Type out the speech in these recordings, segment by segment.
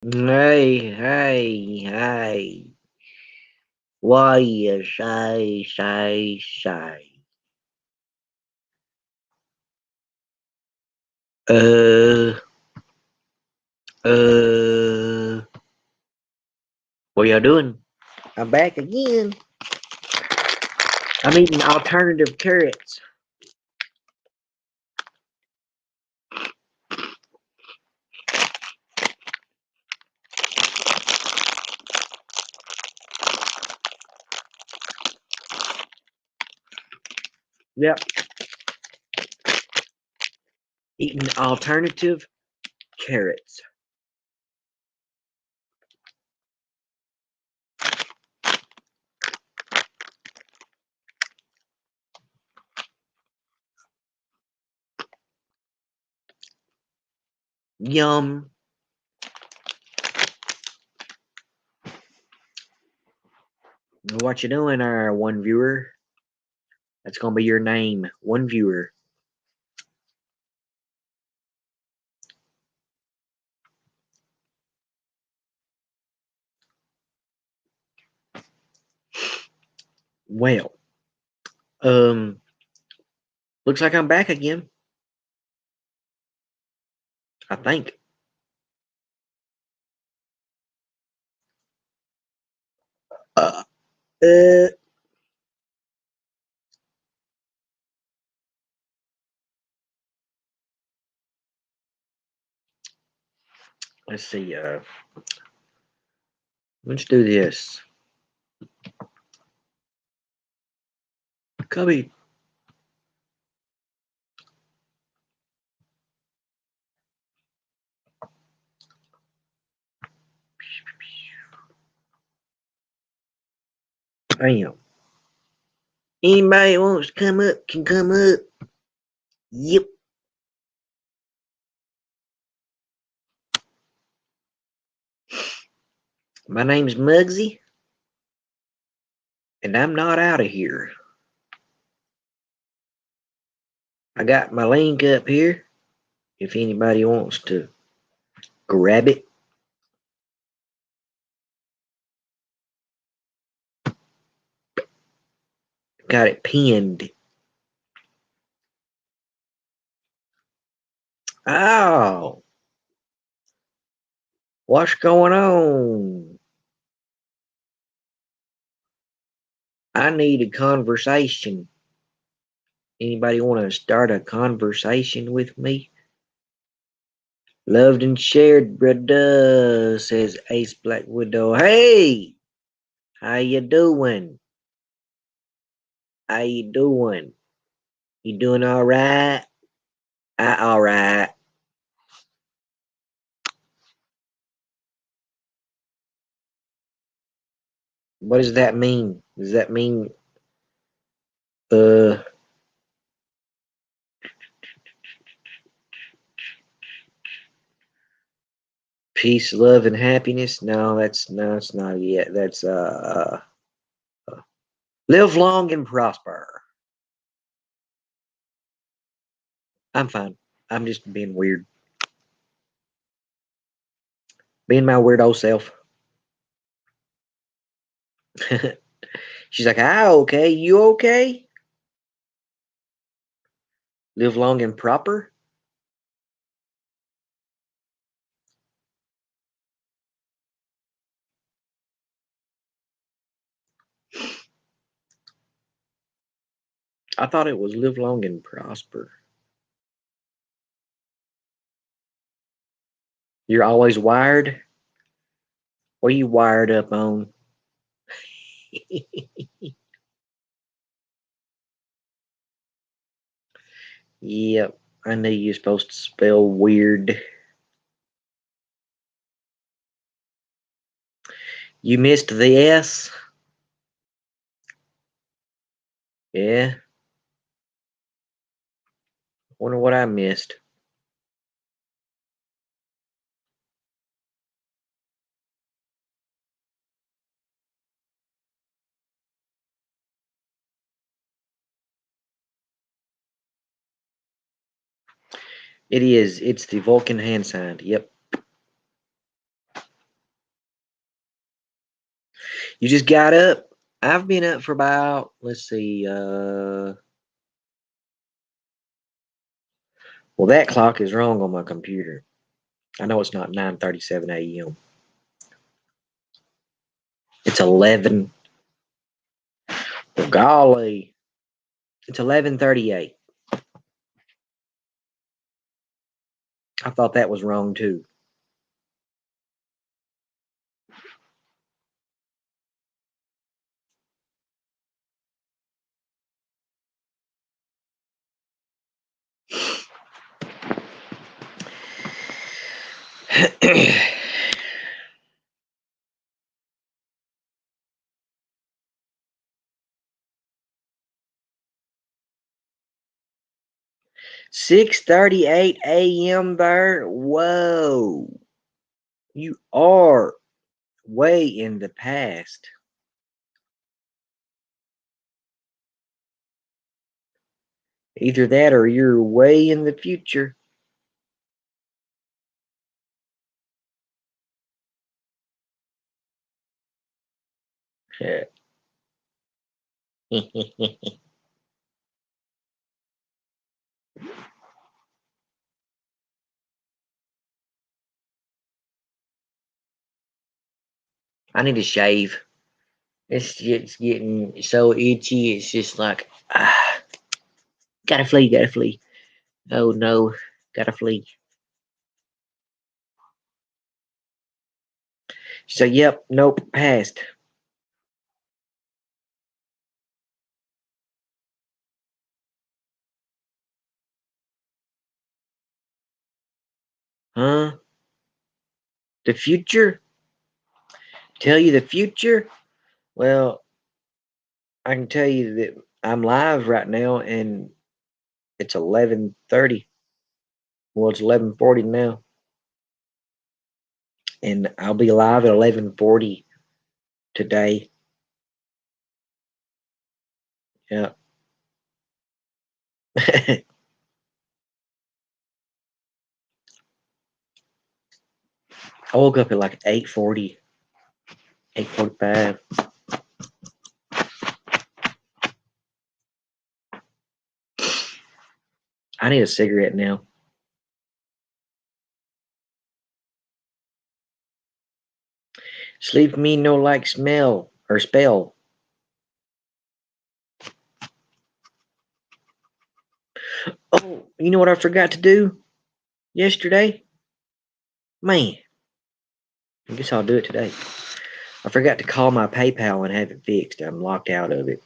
Hey, hey, hey. Why you shy? Uh, uh, what y'all doing? I'm back again. I'm eating alternative carrots. Yep, eating alternative carrots. Yum. What you doing, one viewer? That's gonna be your name, one viewer. Well, um, looks like I'm back again. I think. Uh, uh let's see. Let's do this. Cubby. Bam. Anybody wants to come up can come up. Yep. My name's Muggsy, and I'm not out of here. I got my link up here if anybody wants to grab it. Got it pinned. Oh, what's going on? I need a conversation. Anybody want to start a conversation with me? Loved and shared, brother, says Ace Black Widow. Hey, how you doing? How you doing? You doing all right? All right. What does that mean? Does that mean uh peace, love, and happiness? No, it's not yet. That's live long and prosper. I'm fine. I'm just being weird, being my weird old self. She's like, ah, okay, you okay? Live long and proper. I thought it was live long and prosper. You're always wired. What are you wired up on? Yep, I knew you were supposed to spell weird. You missed the S. Yeah, wonder what I missed. It is. It's the Vulcan hand sign. Yep. You just got up? I've been up for about, let's see, well, that clock is wrong on my computer. I know it's not 9:37 a.m. It's 11. Well, golly. It's 11:38. I thought that was wrong too. (6:38 a.m. there? Whoa. You are way in the past. Either that or you're way in the future. I need to shave. It's just getting so itchy. It's just like, gotta flee, gotta flee. Oh no, gotta flee. So, yep, nope, passed. Huh? The future? Tell you the future? Well, I can tell you that I'm live right now and it's 11:30. Well, it's 11:40 now. And I'll be live at 11:40 today. Yeah. I woke up at like 8:40, 8:45. I need a cigarette now. Sleep me no like smell or spell. Oh, you know what I forgot to do yesterday? Man, I guess I'll do it today. I forgot to call my PayPal and have it fixed. I'm locked out of it.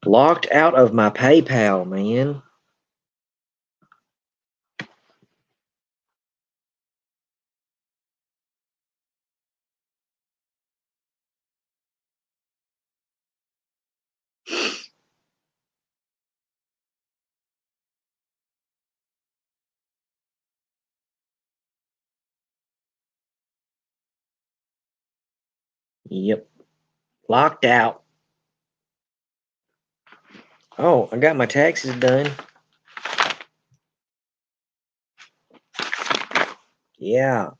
Locked out of my PayPal, man. Yep. Locked out. Oh, I got my taxes done. Yeah.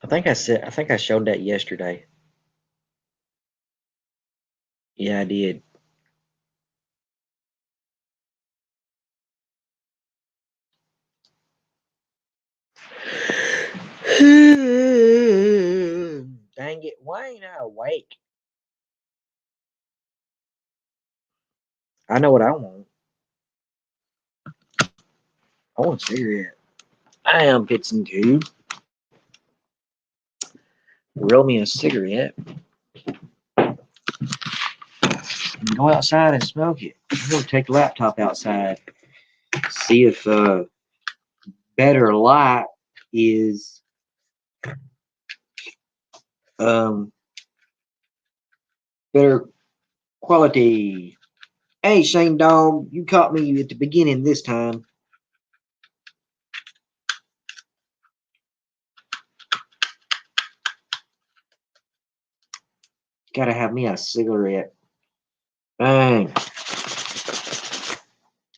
I think I showed that yesterday. Yeah, I did. Dang it, why ain't I awake? I know what I want. I want a cigarette. I am fixing to roll me a cigarette and go outside and smoke it. I'm gonna take the laptop outside, see if better light is um better quality. Hey, Shane Dog, you caught me at the beginning this time. Gotta have me a cigarette. Bang.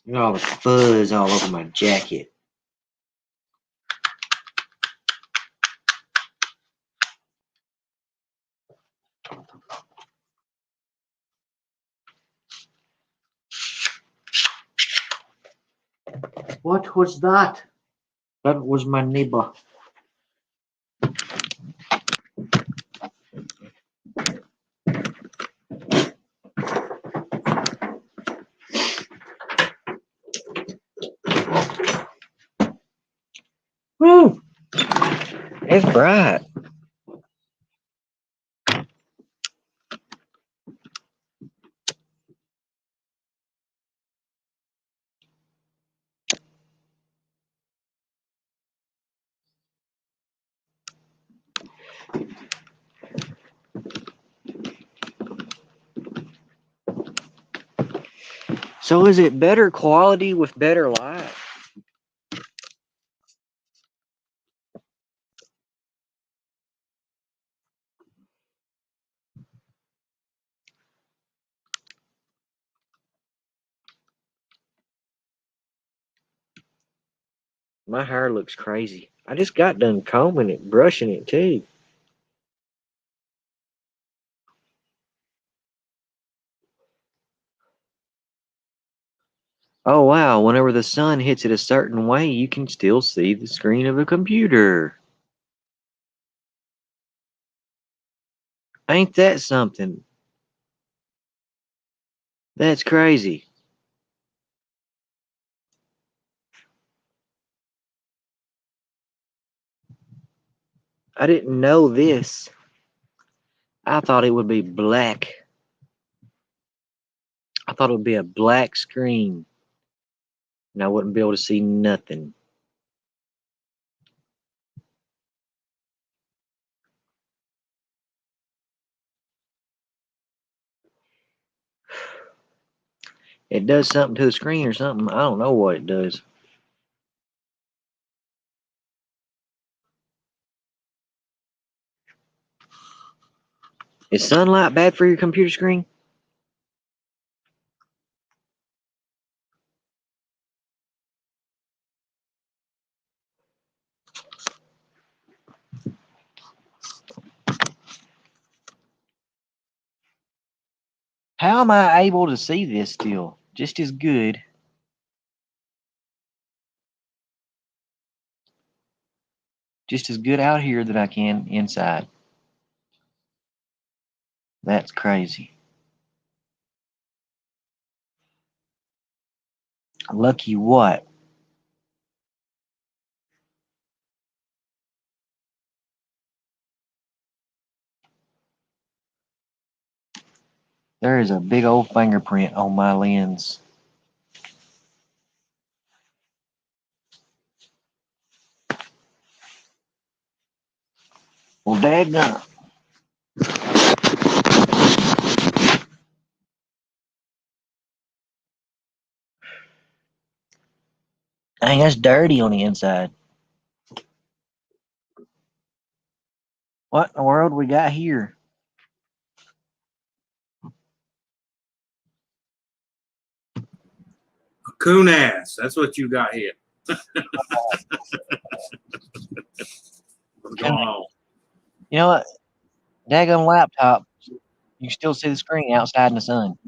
Look at all the fuzz all over my jacket. What was that? That was my neighbor. Woo! It's bright. So is it better quality with better light? My hair looks crazy. I just got done combing it, brushing it too. Oh wow, whenever the sun hits it a certain way, you can still see the screen of a computer. Ain't that something? That's crazy. I didn't know this. I thought it would be black. I thought it would be a black screen and I wouldn't be able to see nothing. It does something to the screen or something. I don't know what it does. Is sunlight bad for your computer screen? How am I able to see this still? Just as good. Just as good out here that I can inside. That's crazy. Lucky what? There is a big old fingerprint on my lens. Well, daggone. Dang, that's dirty on the inside. What in the world we got here? A coon ass. That's what you got here. What's going on? You know what? Daggone laptop. You can still see the screen outside in the sun.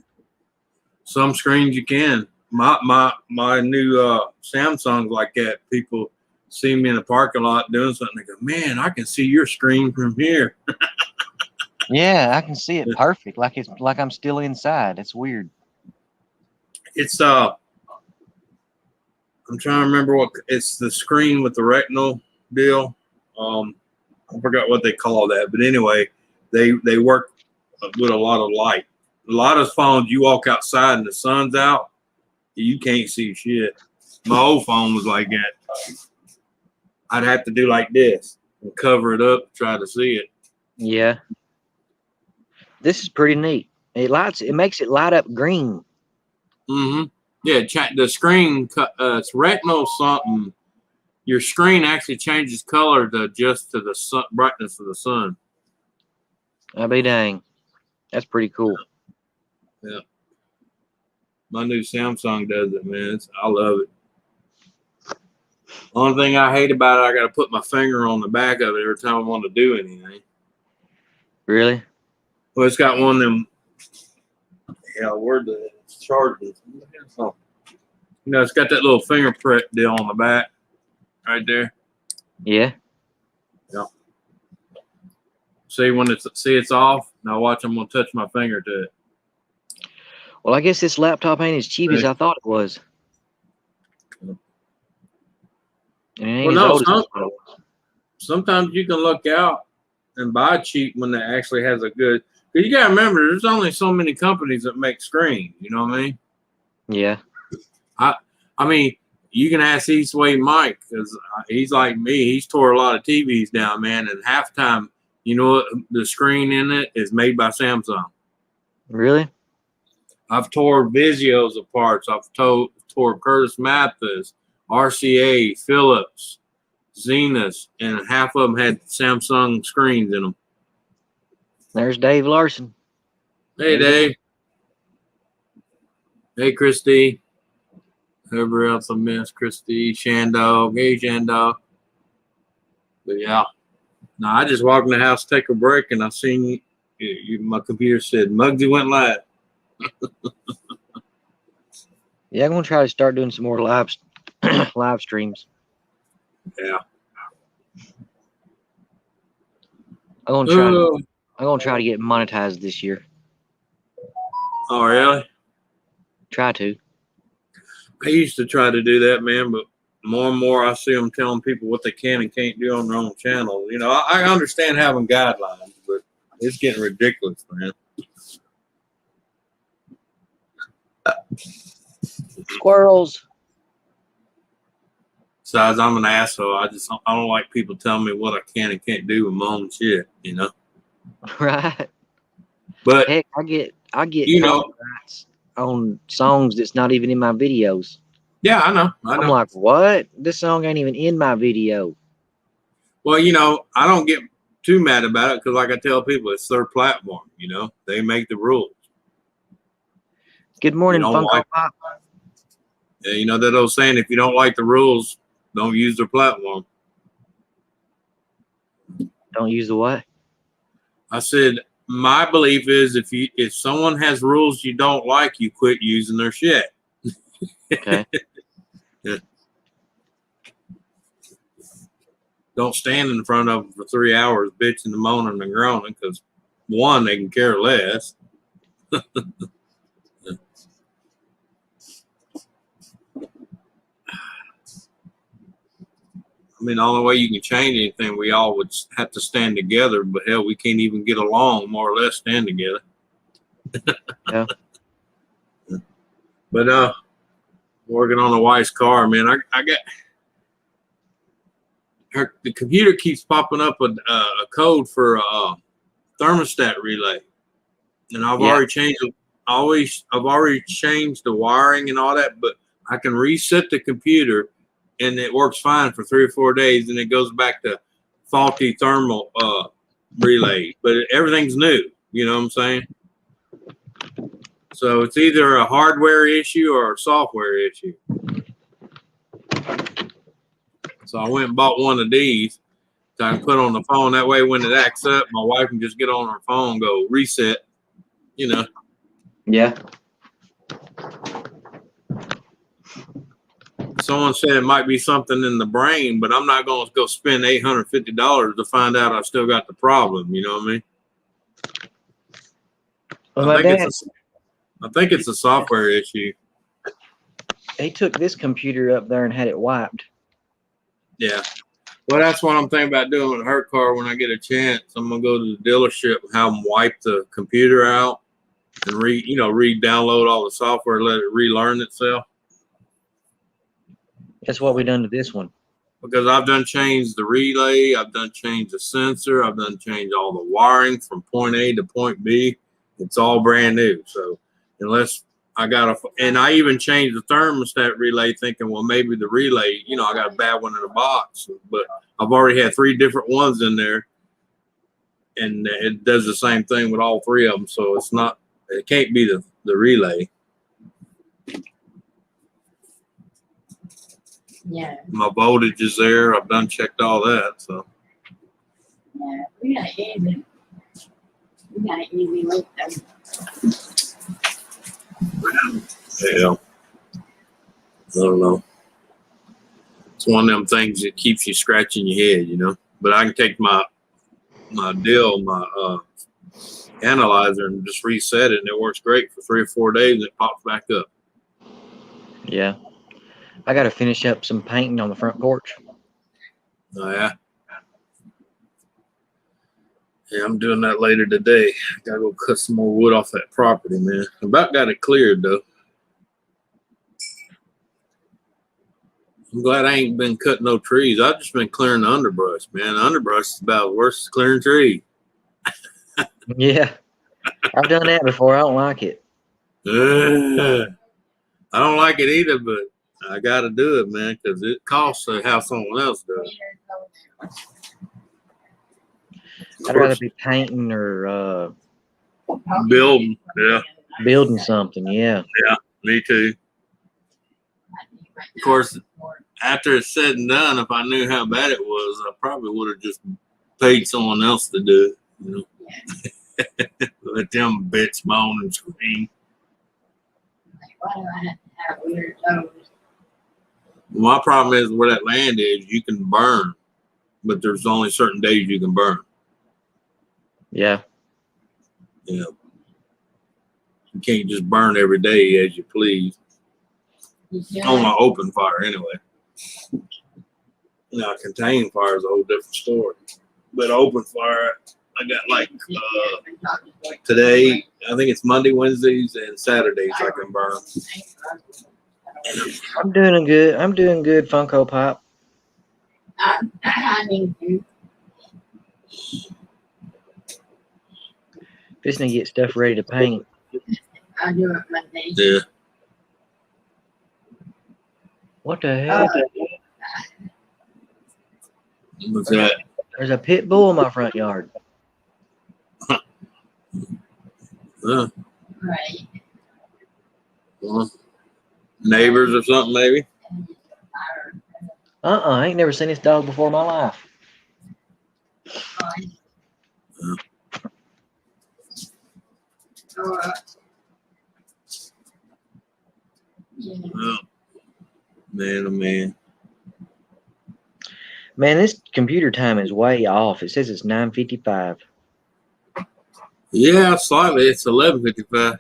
Some screens you can. My new Samsung's like that. People see me in the parking lot doing something. They go, "Man, I can see your screen from here." Yeah, I can see it perfect. Like it's like I'm still inside. It's weird. It's I'm trying to remember what it's the screen with the retinal deal. I forgot what they call that, but anyway, they work with a lot of light. A lot of phones, you walk outside and the sun's out, you can't see shit. My old phone was like that. I'd have to do like this and cover it up to try to see it. Yeah. This is pretty neat. It makes it light up green. Mm-hmm. Yeah, the screen, it's retinal something. Your screen actually changes color to adjust to the sun, brightness of the sun. I'll be dang. That's pretty cool. Yeah. My new Samsung does it, man. I love it. Only thing I hate about it, I got to put my finger on the back of it every time I want to do anything. Really? Well, it's got one of them. Yeah, where the charger? You know, it's got that little fingerprint deal on the back, right there. Yeah. Yeah. See when it's off. Now watch, I'm gonna touch my finger to it. Well, I guess this laptop ain't as cheap as I thought it was. And it ain't as old as I thought it was. Sometimes you can look out and buy cheap when it actually has a good. Cause you gotta remember, there's only so many companies that make screens. You know what I mean? Yeah. I mean, you can ask Eastway Mike because he's like me. He's tore a lot of TVs down, man, and half the time, you know, the screen in it is made by Samsung. Really? I've tore Vizios apart. I've tore Curtis Mathis, RCA, Philips, Zenith, and half of them had Samsung screens in them. There's Dave Larson. Hey, Dave. Hey, Christy. Whoever else I missed, Christy, Shandog. Hey, Shandog. But yeah. No, I just walked in the house to take a break, and I seen my computer said Muggsy went live. Yeah, I'm gonna try to start doing some more live streams. Yeah. I'm gonna try to get monetized this year. Oh, really? Try to. I used to try to do that, man, but more and more I see them telling people what they can and can't do on their own channel. You know, I understand having guidelines, but it's getting ridiculous, man. Squirrels. Besides, I'm an asshole. I don't like people telling me what I can and can't do with my own shit, you know? Right. But heck, I get you know, on songs that's not even in my videos. Yeah, I know. I'm like, what? This song ain't even in my video. Well, you know, I don't get too mad about it because, like I tell people, it's their platform. You know, they make the rules. Good morning, Funko Pop. Yeah, you know that old saying: if you don't like the rules, don't use their platform. Don't use the what? I said my belief is if someone has rules you don't like, you quit using their shit. Okay. Yeah. Don't stand in front of them for 3 hours bitching and moaning and groaning because, one, they can care less. I mean, the only way you can change anything, we all would have to stand together. But hell, we can't even get along, more or less, stand together. Yeah. But working on a wife's car, man. I got the computer keeps popping up a code for a thermostat relay, and I've already changed. I've already changed the wiring and all that, but I can reset the computer, and it works fine for 3 or 4 days, and it goes back to faulty thermal relay. But everything's new. You know what I'm saying? So it's either a hardware issue or a software issue. So I went and bought one of these so I can put on the phone. That way when it acts up, my wife can just get on her phone and go reset, you know. Yeah. Someone said it might be something in the brain, but I'm not going to go spend $850 to find out I still got the problem. You know what I mean? I think it's a software issue. They took this computer up there and had it wiped. Yeah. Well, that's what I'm thinking about doing with her car when I get a chance. I'm going to go to the dealership and have them wipe the computer out and re-download all the software, let it relearn itself. That's what we done to this one. Because I've done changed the relay, I've done changed the sensor, I've done changed all the wiring from point A to point B. It's all brand new. So unless and I even changed the thermostat relay thinking, well, maybe the relay, I got a bad one in the box, but I've already had 3 different ones in there. and it does the same thing with all three of them. So it's not, it can't be the relay. Yeah. My voltage is there. I've done checked all that. So Yeah. We got an easy look though. yeah, I don't know. It's one of them things that keeps you scratching your head, you know. But I can take my analyzer and just reset it, and it works great for 3 or 4 days, and it pops back up. Yeah. I got to finish up some painting on the front porch. Oh yeah. Yeah, I'm doing that later today. I gotta go cut some more wood off that property, man. About got it cleared though. I'm glad I ain't been cutting no trees. I've just been clearing the underbrush, man. The underbrush is about worse than clearing trees. Yeah. I've done that before. I don't like it. I don't like it either, but I gotta do it, man, because it costs to have someone else do it. I'd rather be painting or Building, yeah, building something. Yeah. me too. Of course, after it's said and done, if I knew how bad it was, I probably would have just paid someone else to do it. You know, let them bitch moan and scream. Why do I have to have weird toes? My problem is where that land is, you can burn, but there's only certain days you can burn. Yeah. Yeah. You can't just burn every day as you please. On an open fire, anyway. Now, a contained fire is a whole different story. But open fire, I got like today, I think it's Monday, Wednesdays, and Saturdays I can burn. I'm doing good. I'm doing good, Funko Pop. I need to. Just need to get stuff ready to paint. I'll do it Monday. Yeah. What the hell? What's that? There's a pit bull in my front yard. Right. Well, neighbors or something, maybe? I ain't never seen this dog before in my life. Oh, man, oh man. Man, this computer time is way off. It says it's 9:55. Yeah, slightly. It's 11:55.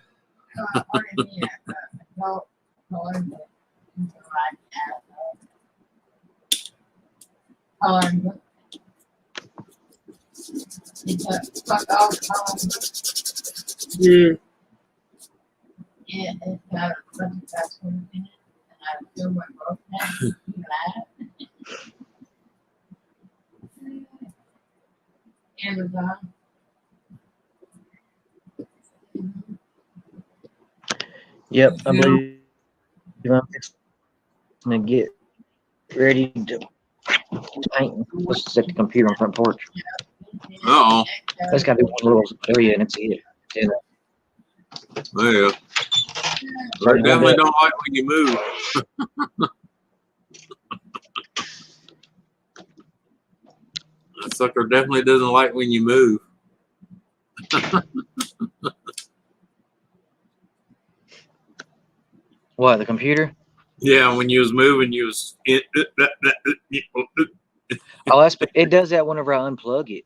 Yeah. Yeah, it's got a bunch of fast food in it, and I still went broke now. Amazon. Yep, I believe I'm fixing to get ready to paint. Let's set the computer on the front porch. Uh-oh. That's got to be one little area, and it's it. Yeah. Yeah. I definitely don't like when you move. That sucker definitely doesn't like when you move. What, the computer? Yeah, when you was moving, you was. Oh, it does that whenever I unplug it.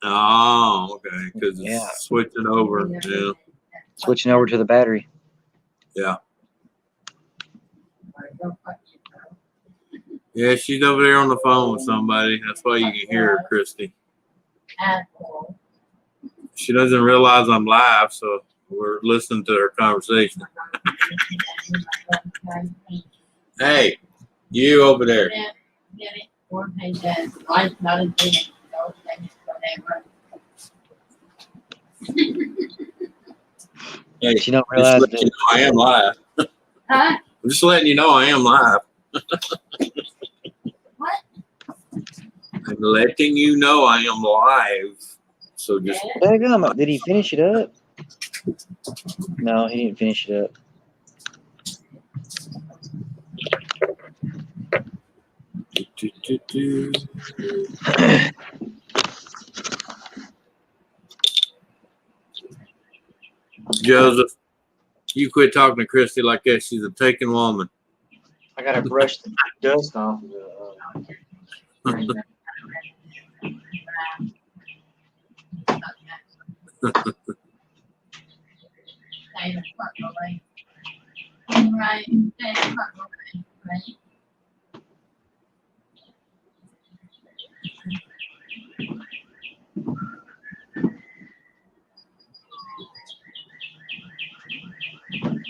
Oh, okay, because it's switching over. Yeah. Switching over to the battery. Yeah. Yeah, she's over there on the phone with somebody. That's why you can hear her, Christy. She doesn't realize I'm live, so we're listening to her conversation. Hey, you over there. Hey, she don't realize just letting you know I am live. Huh? I'm just letting you know I am live. What? I'm letting you know I am live. So just Daggum, did he finish it up? No, he didn't finish it up. Joseph, you quit talking to Christy like that. She's a taken woman. I gotta brush the dust off of the. Right.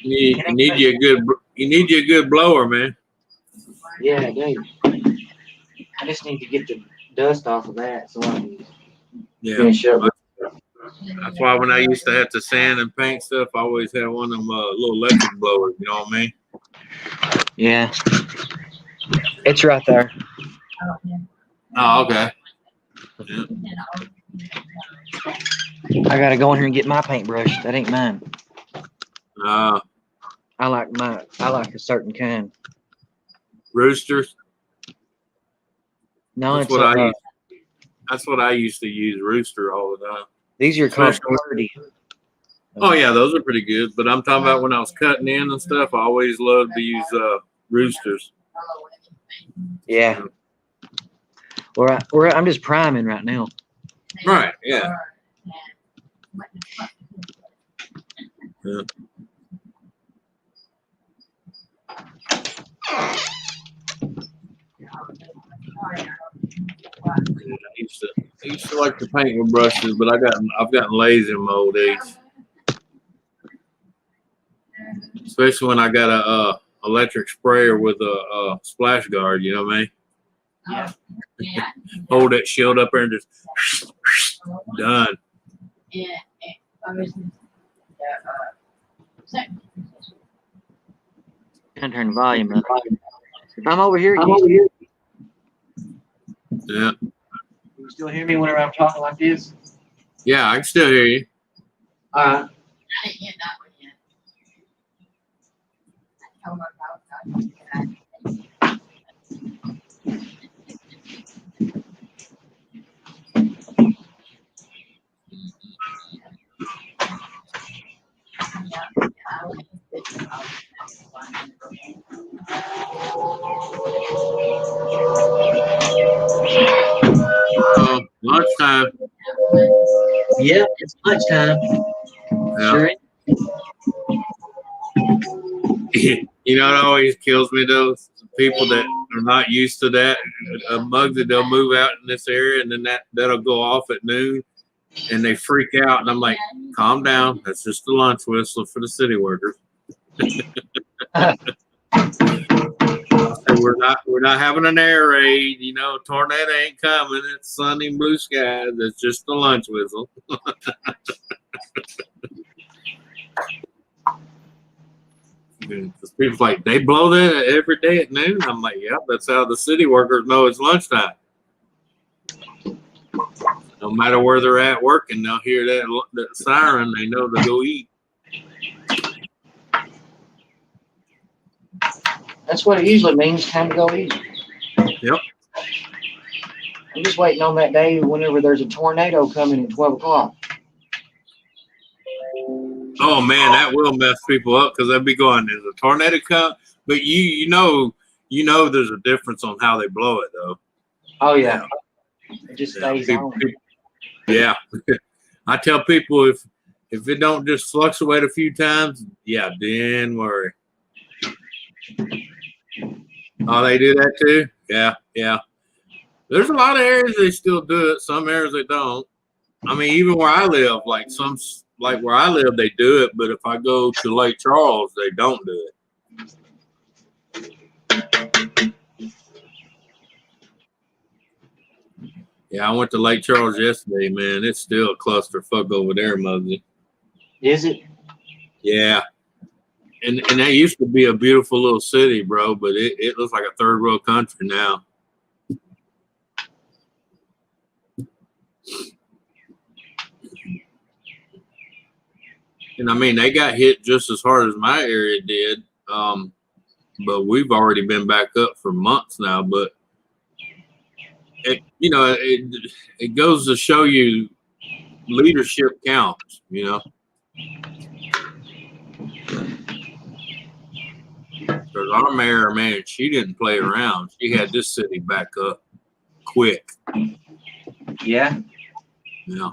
You need you a good blower, man. Yeah, Dave. I just need to get the dust off of that so I can finish up. That's why when I used to have to sand and paint stuff, I always had one of them little electric blowers. You know what I mean? Yeah. It's right there. Oh, okay. Yeah. I gotta go in here and get my paintbrush. That ain't mine. I like a certain kind. Roosters. No, That's it's That's what I used to use. Rooster all the time. these are called Especially- 30. Oh yeah, those are pretty good. But I'm talking about when I was cutting in and stuff. I always loved to use roosters. Yeah. I'm just priming right now. Right. Yeah. Yeah. I used to like to paint with brushes, but I've gotten lazy in my old age. Especially when I got a electric sprayer with a splash guard. You know what I mean? Yeah. Hold that shield up there and just done. Can't turn the volume up. If I'm over here, Yeah. you still hear me whenever I'm talking like this? Yeah, I can still hear you. All right. I didn't get that one yet. I told her about that. Lunchtime. Yep, it's lunchtime. Yeah. Sure. You know what always kills me though? People that are not used to that. Mugsy, they'll move out in this area and then that'll go off at noon and they freak out and I'm like, calm down. That's just the lunch whistle for the city workers. We're not having an air raid, you know, tornado ain't coming. It's sunny and blue skies. It's just the lunch whistle. Because people's like, they blow that every day at noon. I'm like, yeah, that's how the city workers know it's lunchtime. No matter where they're at working, they'll hear that siren. They know to go eat. That's what it usually means, time to go eat. Yep. I'm just waiting on that day whenever there's a tornado coming at 12 o'clock. Oh man, that will mess people up because they'll be going, "There's a tornado come," but you know, there's a difference on how they blow it though. Oh yeah, it just stays on. Yeah, I tell people if it don't just fluctuate a few times, yeah, then worry. Oh, they do that too? Yeah. There's a lot of areas they still do it. Some areas they don't. I mean, even where I live, like where I live, they do it. But if I go to Lake Charles, they don't do it. Yeah, I went to Lake Charles yesterday, man. It's still a clusterfuck over there, Muggsy. Is it? Yeah. And that used to be a beautiful little city, bro, but it looks like a third world country now. And I mean, they got hit just as hard as my area did. But we've already been back up for months now. But it goes to show you leadership counts. Because our mayor, man, she didn't play around. She had this city back up quick. Yeah. Of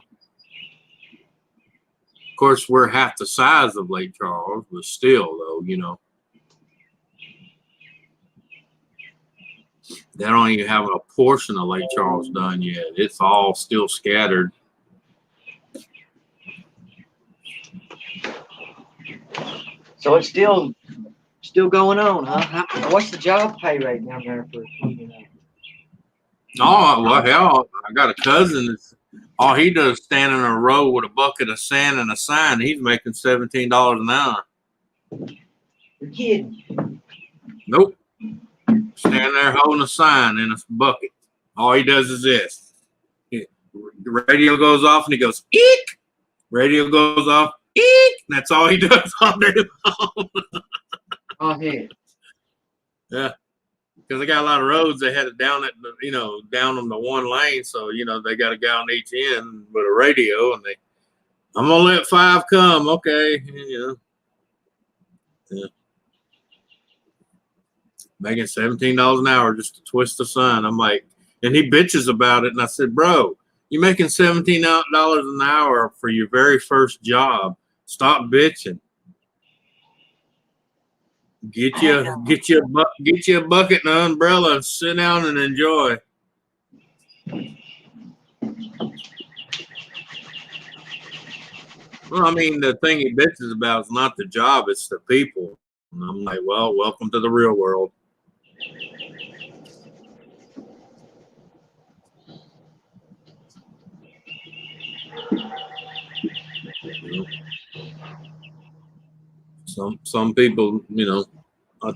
course, we're half the size of Lake Charles, but still, though, they don't even have a portion of Lake Charles done yet. It's all still scattered. So it's still going on, huh? What's the job pay rate down there for cleaning up? Oh, well, hell, I got a cousin that's all he does is stand in a row with a bucket of sand and a sign. He's making $17 an hour. You're kidding. Nope. Stand there holding a sign in a bucket. All he does is this. The radio goes off and he goes, eek. Radio goes off, eek. And that's all he does all day long. Oh, hey. Yeah. Because they got a lot of roads. They had it down down on the one lane. So, they got a guy on each end with a radio and I'm going to let 5 come. Okay. Yeah. Making $17 an hour just to twist the sign. I'm like, and he bitches about it. And I said, bro, you're making $17 an hour for your very first job. Stop bitching. Get you a bucket and an umbrella and sit down and enjoy. Well, I mean, the thing he bitches about is not the job, it's the people. And I'm like, well, welcome to the real world. Some people, I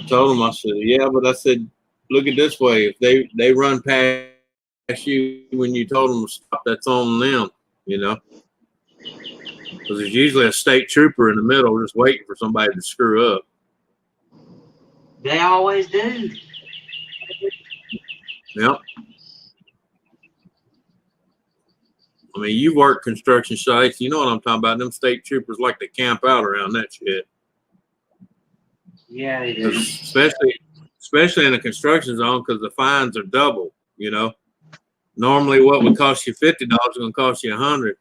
told them, I said, yeah, but I said, look at it this way. If they run past you when you told them to stop, that's on them, because there's usually a state trooper in the middle just waiting for somebody to screw up. They always do. Yep. I mean, you work construction sites, you know what I'm talking about. Them state troopers like to camp out around that shit. Yeah, they do. Especially in a construction zone, because the fines are double. Normally, what would cost you $50 is going to cost you $100.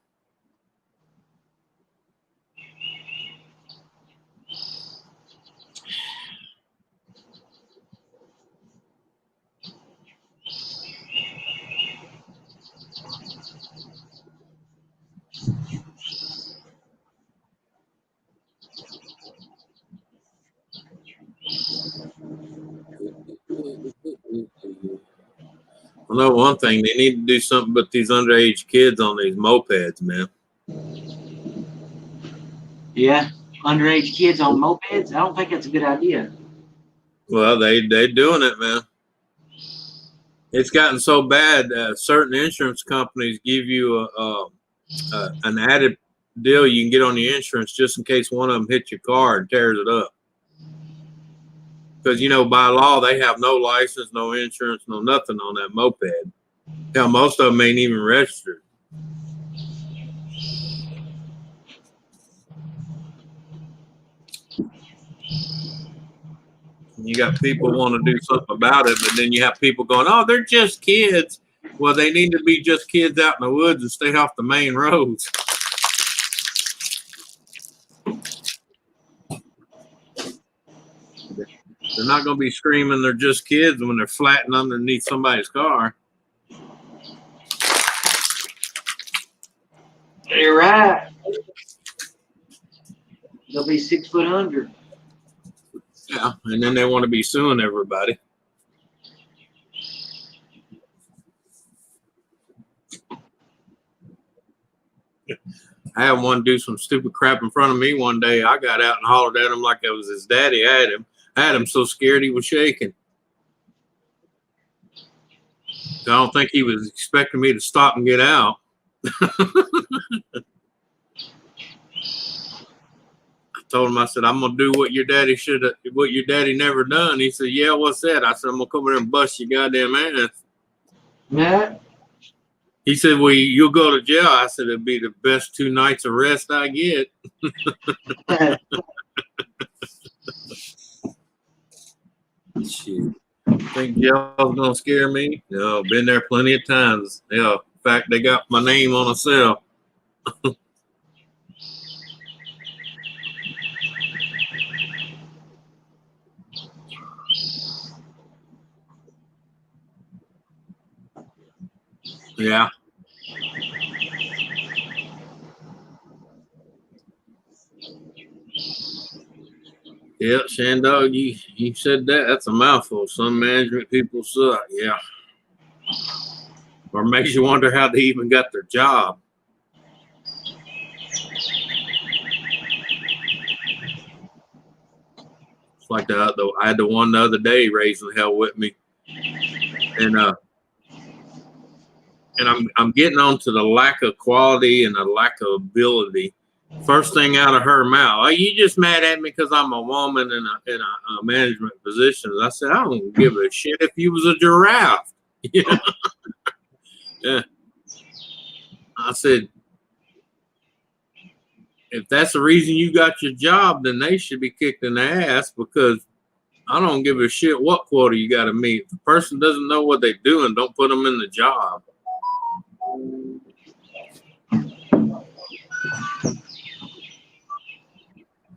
I know one thing, they need to do something with these underage kids on these mopeds, man. Yeah, underage kids on mopeds? I don't think that's a good idea. Well, they doing it, man. It's gotten so bad that certain insurance companies give you an added deal you can get on the insurance just in case one of them hits your car and tears it up. Because, by law, they have no license, no insurance, no nothing on that moped. Hell, most of them ain't even registered. You got people want to do something about it, but then you have people going, oh, they're just kids. Well, they need to be just kids out in the woods and stay off the main roads. They're not going to be screaming they're just kids when they're flattened underneath somebody's car. You're right. They'll be 6 foot under. Yeah, and then they want to be suing everybody. I had one do some stupid crap in front of me one day. I got out and hollered at him like I was his daddy. I had him so scared he was shaking. I don't think he was expecting me to stop and get out. told him, I said, I'm gonna do what your daddy never done. He said, yeah, what's that? I said, I'm gonna come over there and bust your goddamn ass. Yeah. He said, well, you'll go to jail. I said, it'll be the best 2 nights of rest I get. Shit. Think jail's gonna scare me? No, been there plenty of times. Yeah. In fact, they got my name on a cell. Yeah. Yeah, Shandog, you said that. That's a mouthful. Some management people suck. Yeah. Or makes you wonder how they even got their job. It's like I had the one the other day raising hell with me. And I'm getting on to the lack of quality and the lack of ability. First thing out of her mouth, "Oh, you just mad at me because I'm a woman in a management position?" I said, "I don't give a shit if you was a giraffe." You know? Yeah. I said, if that's the reason you got your job, then they should be kicked in the ass, because I don't give a shit what quota you got to meet. If the person doesn't know what they're doing, don't put them in the job.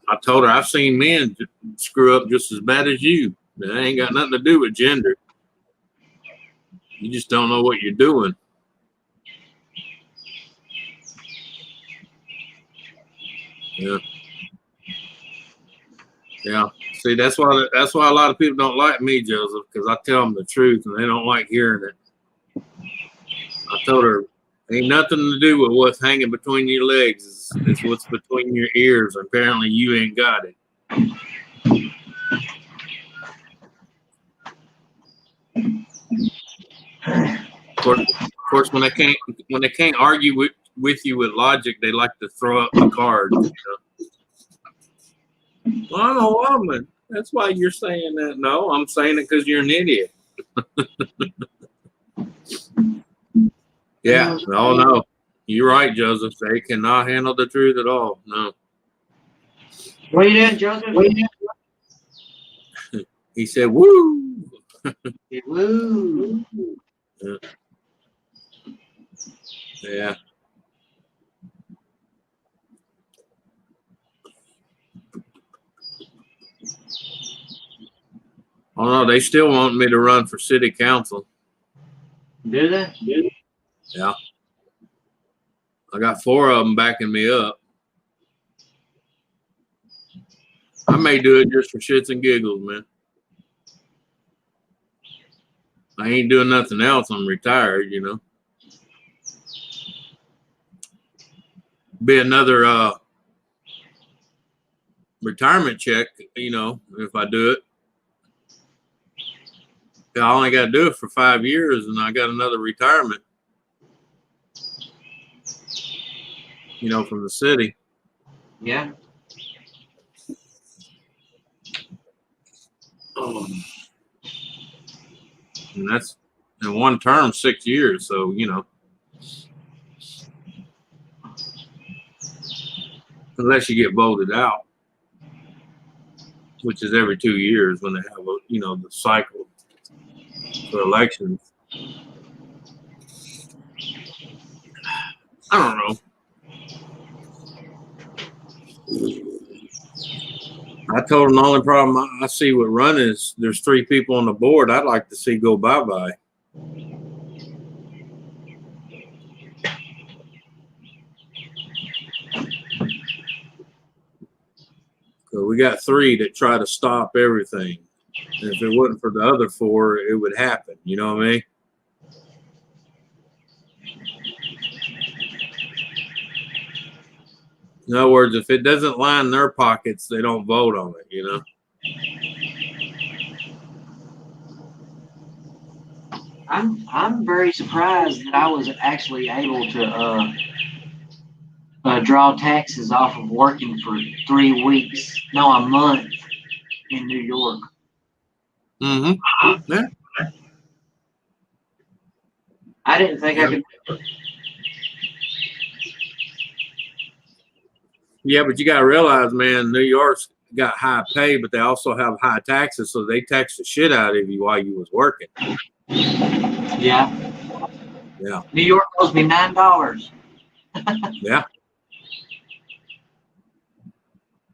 I told her, I've seen men screw up just as bad as you. That ain't got nothing to do with gender. You just don't know what you're doing. Yeah. Yeah. See, that's why a lot of people don't like me, Joseph, because I tell them the truth and they don't like hearing it. I told her, ain't nothing to do with what's hanging between your legs. It's what's between your ears. Apparently, you ain't got it. Of course, when they can't argue with you with logic, they like to throw up the cards. You know? Well, I'm a woman. That's why you're saying that. No, I'm saying it because you're an idiot. Yeah. Oh no, you're right, Joseph. They cannot handle the truth at all. No. What are you doing, Joseph? He said, "Woo." Woo. Yeah. Yeah. Oh no, they still want me to run for city council. Do they? Yeah. I got 4 of them backing me up. I may do it just for shits and giggles, man. I ain't doing nothing else. I'm retired, you know. Be another retirement check, you know, if I do it. I only got to do it for 5 years, and I got another retirement, you know, from the city. Yeah. And that's in one term, 6 years. So, you know, unless you get voted out, which is every 2 years when they have a, you know, the cycle for elections. I don't know. I told him the only problem I see with running is there's 3 people on the board I'd like to see go bye-bye. So we got 3 that try to stop everything. And if it wasn't for the other 4, it would happen. You know what I mean? In other words, if it doesn't line their pockets, they don't vote on it, you know? I'm very surprised that I was actually able to draw taxes off of working for 3 weeks, no, a month in New York. Mm-hmm. Yeah. I didn't think I could. Yeah, but you got to realize, man, New York's got high pay, but they also have high taxes, so they tax the shit out of you while you was working. Yeah. Yeah. New York owes me $9. Yeah.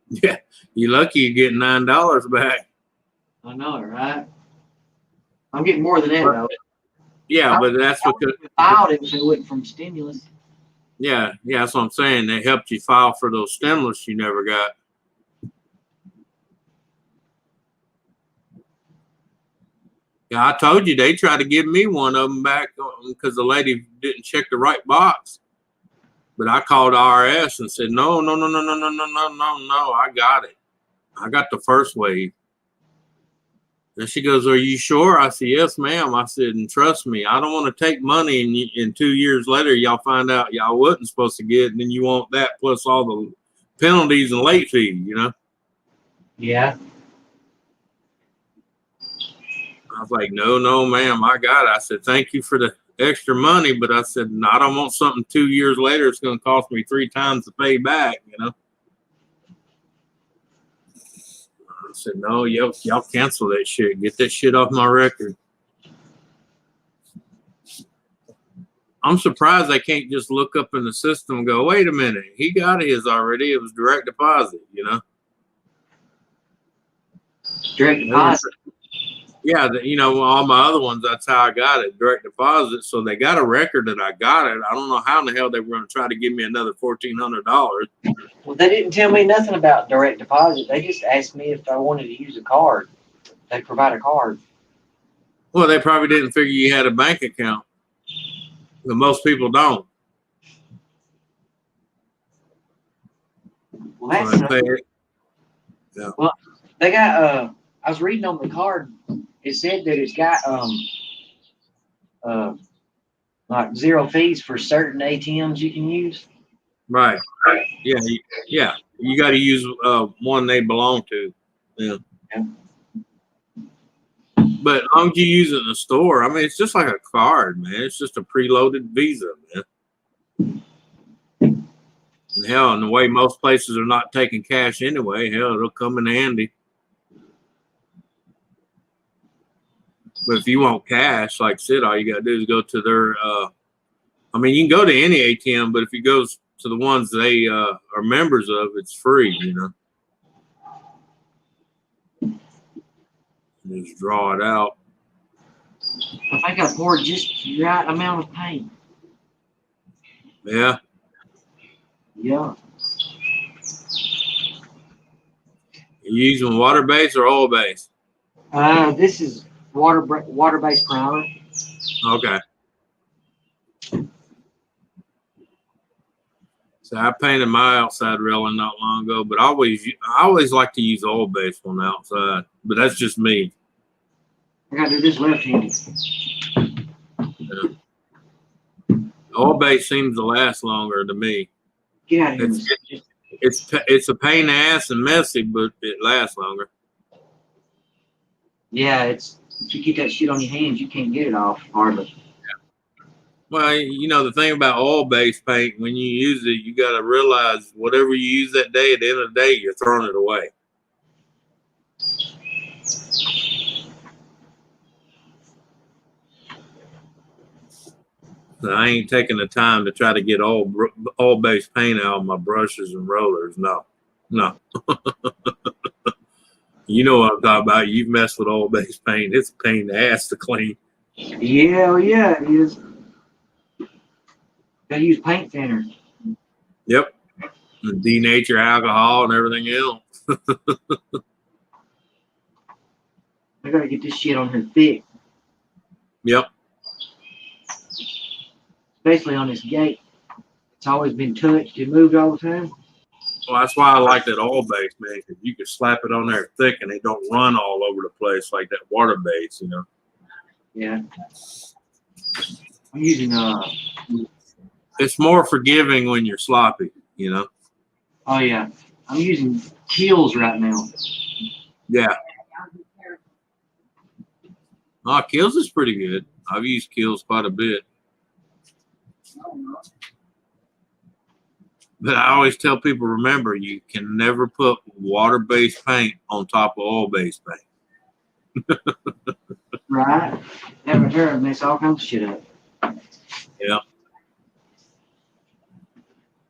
Yeah. You're lucky you get $9 back. I know it, right? I'm getting more than that, though. Yeah, but that's because filed it if it went from stimulus. yeah, that's what I'm saying. They helped you file for those stimulus you never got. Yeah, I told you they tried to give me one of them back because the lady didn't check the right box. But I called IRS and said, no, I got it. I got the first wave. And she goes, are you sure? I said, yes, ma'am. I said, and trust me, I don't want to take money and 2 years later y'all find out y'all wasn't supposed to get, and then you want that plus all the penalties and late fees, you know? Yeah. I was like, no, ma'am, I got it. I said, thank you for the extra money, but I said, no, I don't want something 2 years later it's going to cost me 3 times to pay back, you know? I said, no, y'all cancel that shit. Get that shit off my record. I'm surprised they can't just look up in the system and go, wait a minute, he got his already. It was direct deposit, you know? Direct deposit. Yeah, you know, all my other ones, that's how I got it, direct deposit. So they got a record that I got it. I don't know how in the hell they were going to try to give me another $1,400. Well, they didn't tell me nothing about direct deposit. They just asked me if I wanted to use a card. They provide a card. Well, they probably didn't figure you had a bank account. But most people don't. Well, that's so they yeah. Well, they got I was reading on the card. It said that it's got like 0 fees for certain ATMs you can use. Right. Yeah. You got to use one they belong to. Yeah. But as long as you use it in the store, I mean, it's just like a card, man. It's just a preloaded Visa, man. And hell, and the way most places are not taking cash anyway, hell, it'll come in handy. But if you want cash, like I said, all you got to do is go to their, I mean, you can go to any ATM, but if you go to the ones they are members of, it's free, you know. Just draw it out. I think I poured just the right amount of paint. Yeah. Yeah. You using water-based or oil-based? This is water-based primer. Okay. So I painted my outside railing not long ago, but I always like to use oil-based on the outside. But that's just me. I gotta do this left-handed. Yeah. Oil-based seems to last longer to me. Get out of here. It's a pain in the ass and messy, but it lasts longer. Yeah, if you get that shit on your hands, you can't get it off hardly. Well, you know, the thing about oil-based paint, when you use it, you got to realize whatever you use that day, at the end of the day, you're throwing it away. So I ain't taking the time to try to get oil-based paint out of my brushes and rollers. No. You know what I'm talking about. You've messed with oil-based paint. It's a pain in the ass to clean. Yeah, it is. Gotta use paint thinner. Yep. And denature alcohol and everything else. I gotta get this shit on here thick. Yep. Especially on this gate. It's always been touched and moved all the time. Well, that's why I like that oil base, man, because you can slap it on there thick and it don't run all over the place like that water base, you know. Yeah. I'm using It's more forgiving when you're sloppy. you know? Oh yeah, I'm using Kiehl's right now. Yeah. Kiehl's is pretty good. I've used Kiehl's quite a bit. But I always tell people, remember, you can never put water-based paint on top of oil-based paint. Right. Never heard. Makes all kinds of shit up. Yeah.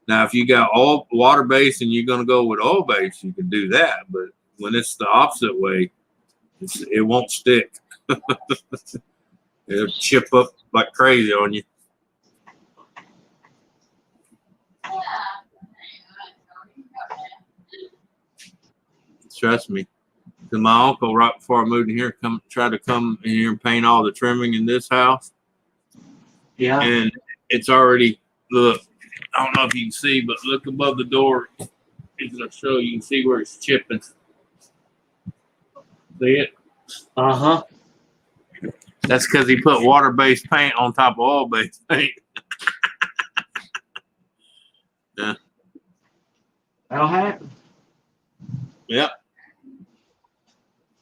Now, if you got all water-based and you're going to go with oil-based, you can do that. But when it's the opposite way, it won't stick. It'll chip up like crazy on you. Trust me. Because my uncle, right before I moved in here, tried to come in here and paint all the trimming in this house. Yeah. And it's already, look, I don't know if you can see, but look above the door. It's going to show you can see where it's chipping. See it? Uh-huh. That's because he put water-based paint on top of oil-based paint. Yeah. That'll happen. Yep.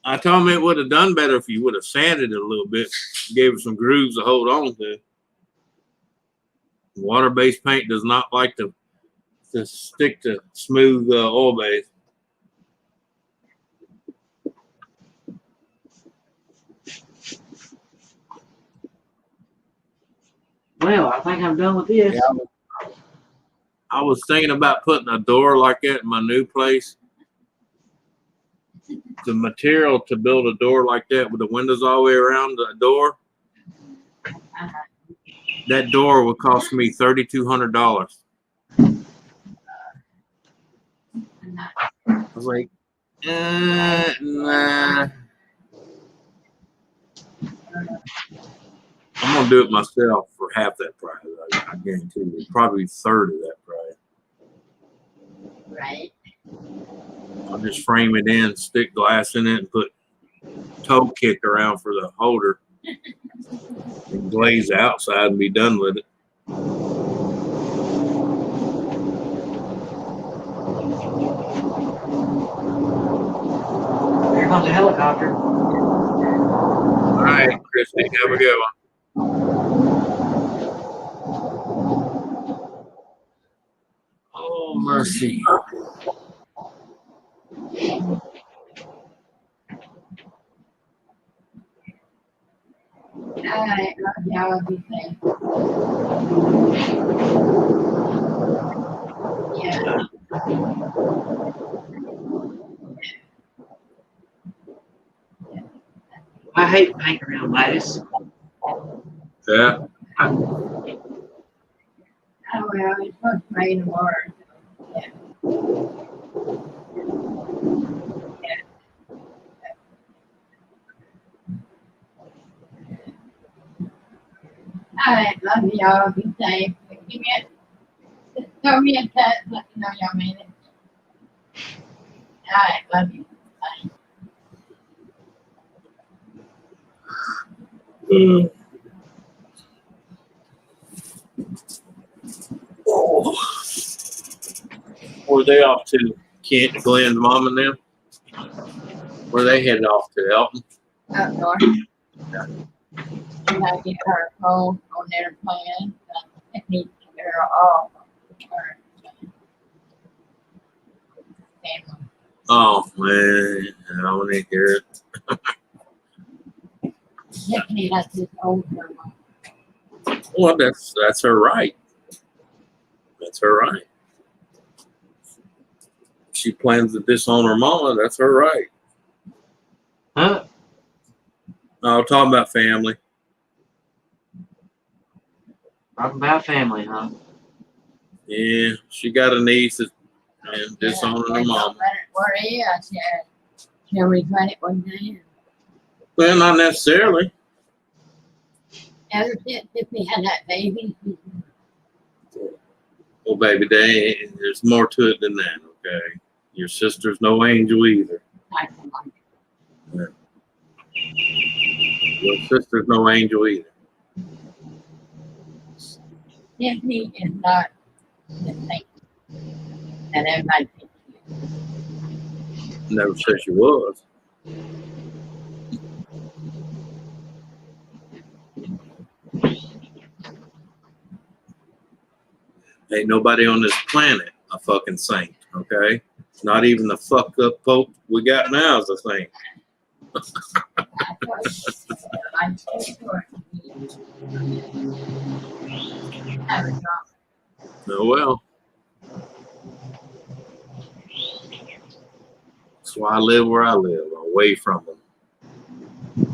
I told him it would have done better if you would have sanded it a little bit, gave it some grooves to hold on to. Water-based paint does not like to stick to smooth oil-based. Well, I think I'm done with this. Yeah. I was thinking about putting a door like that in my new place. The material to build a door like that with the windows all the way around the door, that door would cost me $3,200. I was like, nah. I'm gonna do it myself for half that price. I guarantee you, probably a third of that price. Right. I'll just frame it in, stick glass in it, and put toe kick around for the holder, and glaze the outside, and be done with it. Here comes a helicopter. All right, Christy, have a good one. Oh, mercy. Alright, y'all be safe. Yeah. I hate painting around lettuce. Yeah. Oh, well, it's supposed to rain tomorrow. Yeah. Alright, love y'all. Be safe. Give me throw me a text. Let me know y'all made it. Alright, love you. Bye. Oh. Where they off to? Kent, Glenn's mom and them? Where they headed off to? Elton? Up north. And I get her home on their plan. I need to get her off. Her family. Oh, man. I don't need to hear it. Tiffany has this old girl. Well, that's her right. That's her right. She plans to disown her mama. That's her right. Huh? No, talking about family. Talking about family, huh? Yeah, she got a niece and disowning her mama. Where he is, yeah. She'll regret it one day. Well, not necessarily. Ever since Tiffany had that baby, Well, baby, there's more to it than that, okay? Your sister's no angel either. I don't like it. Your sister's no angel either. Tiffany is not the same. and everybody thinks you. Never said she was. Ain't nobody on this planet a fucking saint, okay? Not even the fucked up Pope we got now is a saint. I'm so sure. Have a drop. Oh well. That's why I live where I live, away from them. And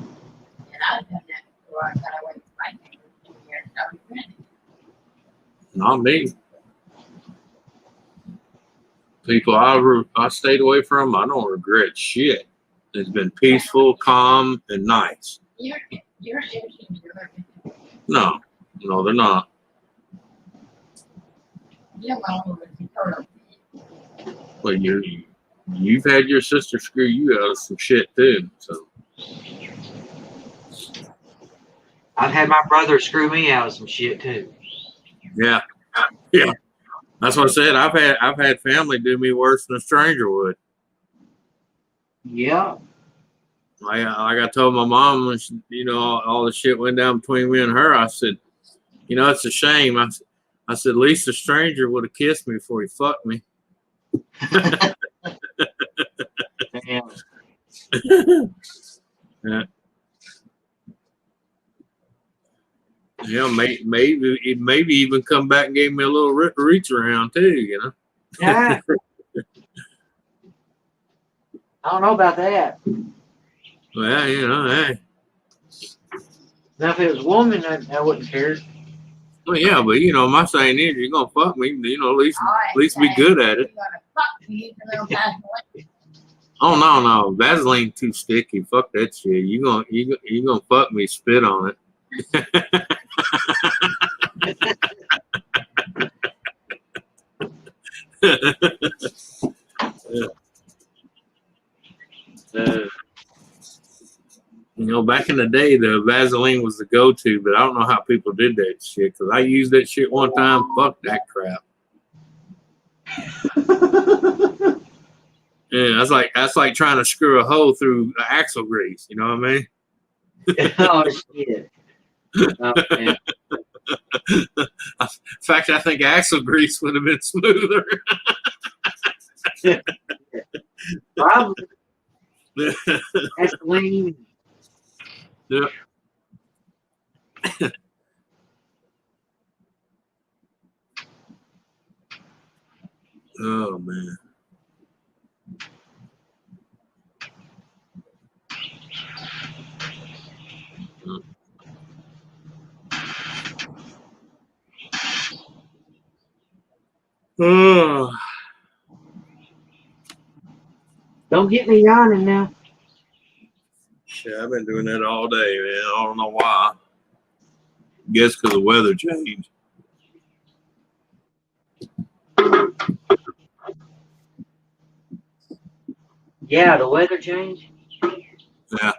I've done that before. I got away from my neighbors 2 years. I was renting. Not me. People I stayed away from, I don't regret shit. It's been peaceful, calm, and nice. Your citizens are No, they're not. you don't want to lose the turtle. But you've had your sister screw you out of some shit too. So I've had my brother screw me out of some shit too. yeah. That's what I said. I've had family do me worse than a stranger would. Yeah. Like I told my mom when she, all the shit went down between me and her. I said, it's a shame. I said, at least a stranger would have kissed me before he fucked me. Damn. Yeah. Maybe even come back and gave me a little reach around too. Yeah. I don't know about that. Well, hey. Now, if it was a woman, I wouldn't care. Well, yeah, but my saying is, you're gonna fuck me. At least be good at it. You're gonna fuck me for little Vaseline. Oh no, Vaseline too sticky. Fuck that shit. You gonna fuck me? Spit on it. Back in the day, the Vaseline was the go-to, but I don't know how people did that shit. Cause I used that shit one time. Fuck that crap. Yeah, that's like trying to screw a hole through axle grease. You know what I mean? Oh shit. Oh, man. In fact, I think axle grease would have been smoother. Probably. That's lean. Yeah. Oh man. Oh. Don't get me yawning now. Shit, I've been doing that all day, man. I don't know why. Guess because the weather changed. Yeah, the weather changed. Yeah.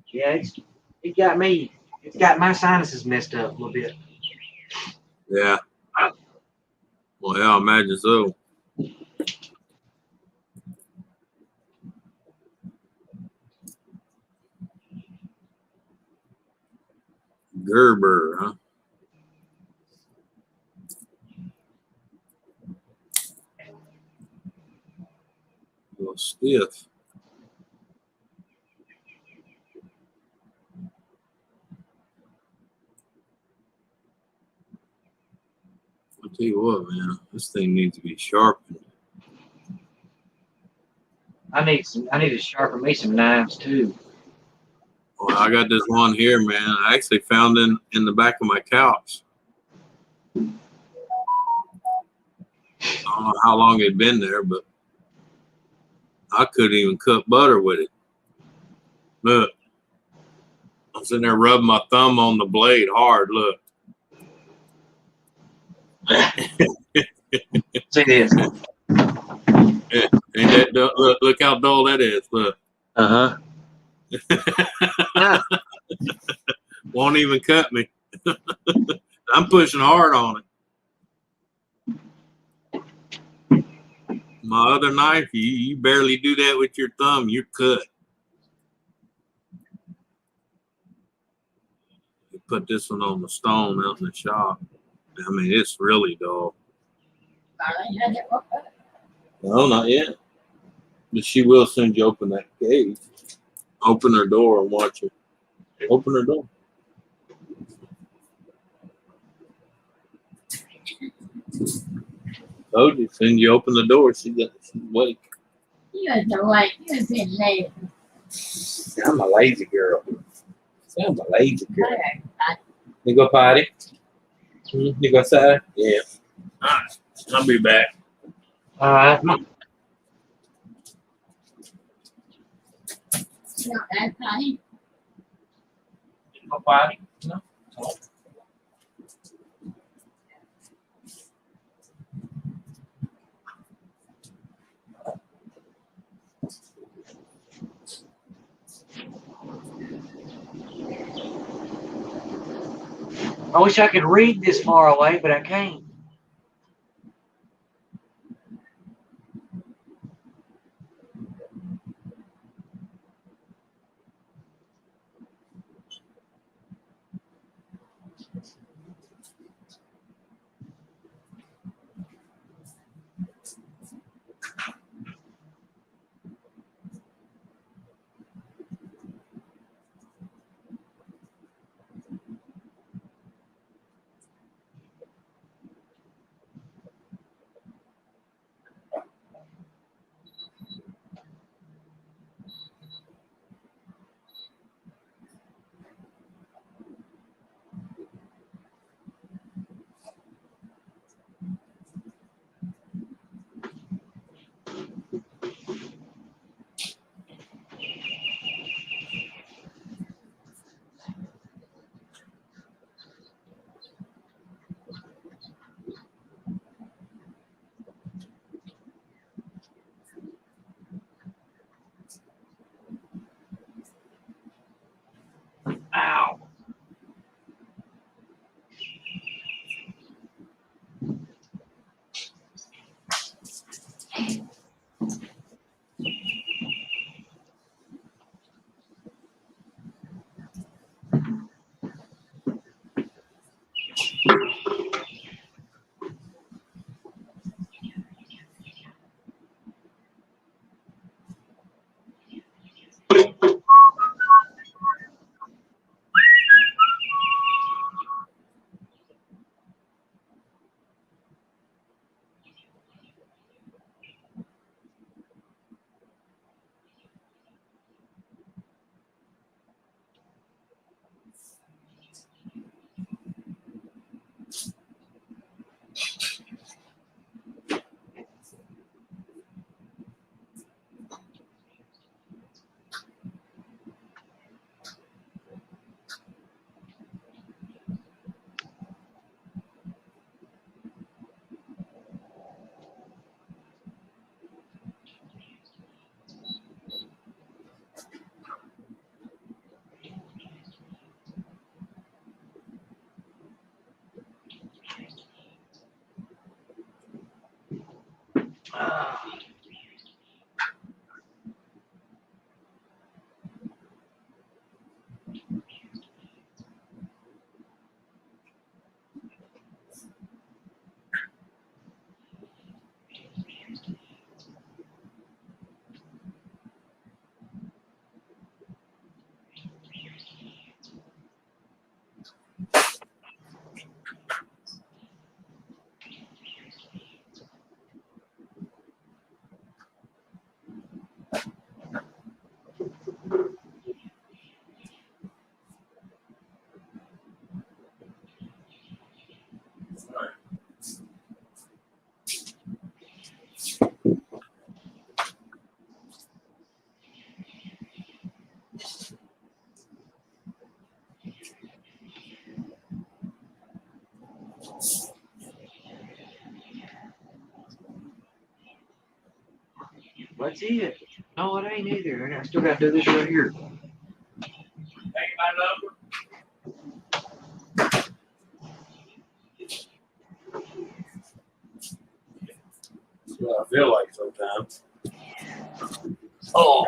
Yeah, it got me. It's got my sinuses messed up a little bit. Yeah. Well, yeah, I imagine so. Gerber, huh? A little stiff. I'll tell you what, man, this thing needs to be sharpened. I need to sharpen me some knives too. Well, I got this one here, man. I actually found in the back of my couch. I don't know how long it'd been there, but I couldn't even cut butter with it. Look. I'm sitting there rubbing my thumb on the blade hard. Look. See this. Yeah, ain't that look how dull that is. Look. Uh-huh. Won't even cut me. I'm pushing hard on it. My other knife, you barely do that with your thumb. You're cut. You put this one on the stone out in the shop. I mean, it's really dull. Darling had it open. No, not yet. But she will send you open that cage. Open her door and watch her. Open her door. Told you, send you open the door. She's awake. You was awake. You was being lazy. I'm a lazy girl. I'm a lazy girl. Okay. You go potty? You go outside? Yeah. All right. I'll be back. All right. You know that funny? Go potty? No. I wish I could read this far away, but I can't. Ow. What's it? No, it ain't either. I still got to do this right here. Take my number. what I feel like sometimes. Oh.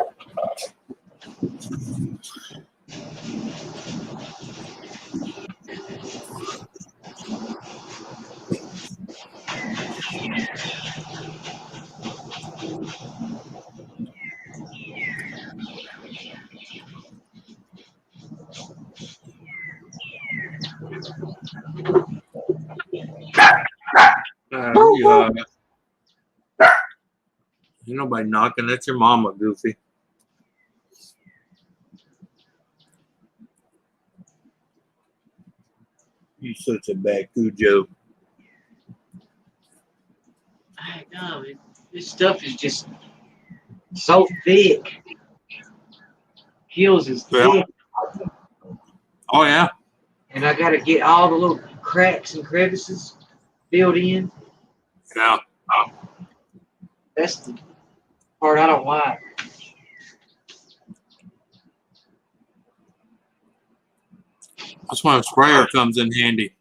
Ain't nobody knocking. That's your mama, Goofy. You such a bad Cujo. I know. This stuff is just so thick. Hills is thick. Oh, yeah. And I got to get all the little cracks and crevices filled in. Yeah. That's the part I don't like. That's when a sprayer comes in handy.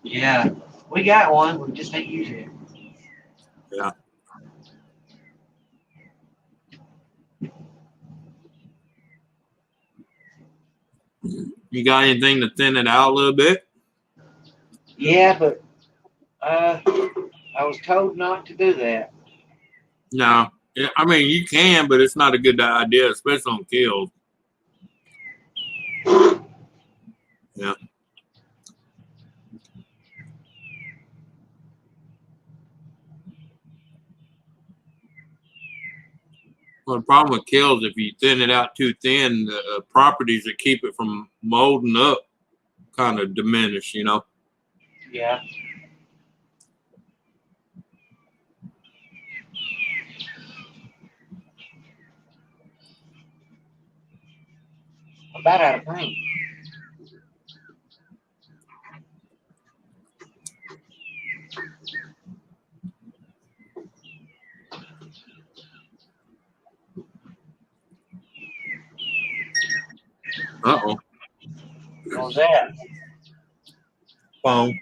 Yeah. We got one. We just ain't using it. Yeah. You got anything to thin it out a little bit? Yeah, but I was told not to do that. No. Yeah, I mean, you can, but it's not a good idea, especially on kills. Yeah. Well, the problem with kills, if you thin it out too thin, the properties that keep it from molding up kind of diminish, you know? Yeah. I'm about out of paint. Uh-oh. What was that? Phone.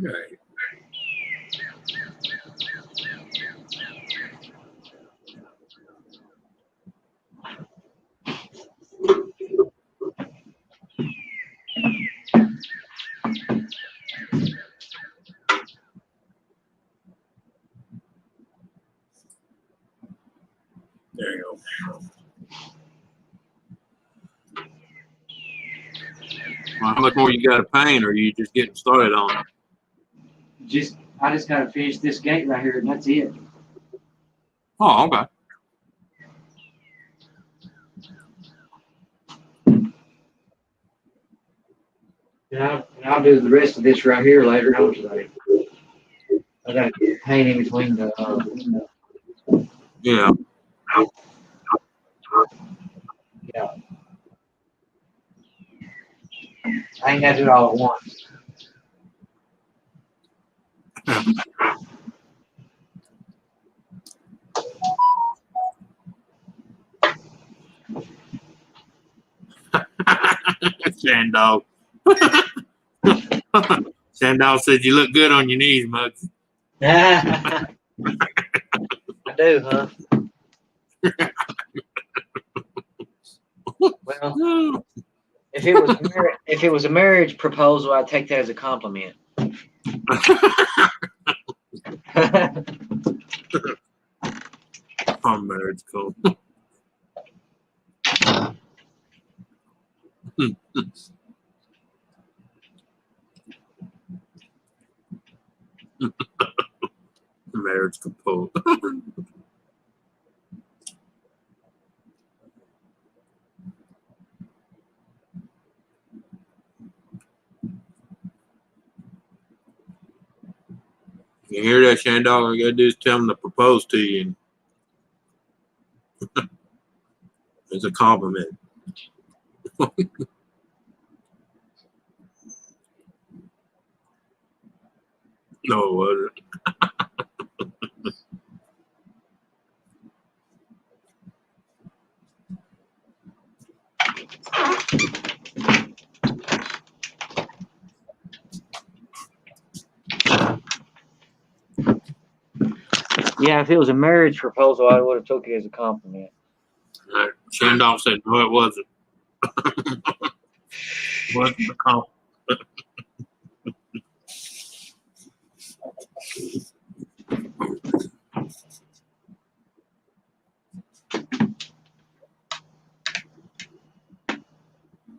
Okay. There you go. Well, how much more you got to paint, or are you just getting started on it? I just gotta finish this gate right here, and that's it. Oh, okay. And I'll do the rest of this right here later on today. I gotta get paint in between the. Yeah. Yeah. I ain't gotta do it all at once. Sandal. Sandal said you look good on your knees, Muggs. I do, huh? Well, if it was a marriage proposal, I'd take that as a compliment. Oh, marriage cool. Marriage composed. You hear that, Shandog? All you gotta do is tell them to propose to you. It's a compliment. No, it wasn't. Yeah, if it was a marriage proposal, I would have took it as a compliment. Shandong said, no, it wasn't. Wasn't a compliment.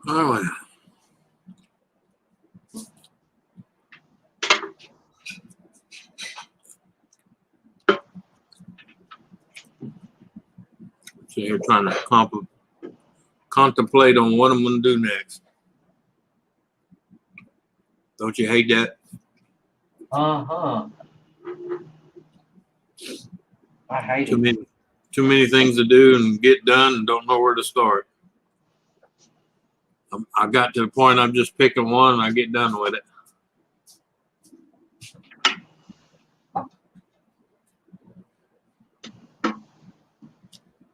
Oh, so you're trying to contemplate on what I'm going to do next. Don't you hate that? I hate it. Too many things to do and get done and don't know where to start. I got to the point I'm just picking one and I get done with it.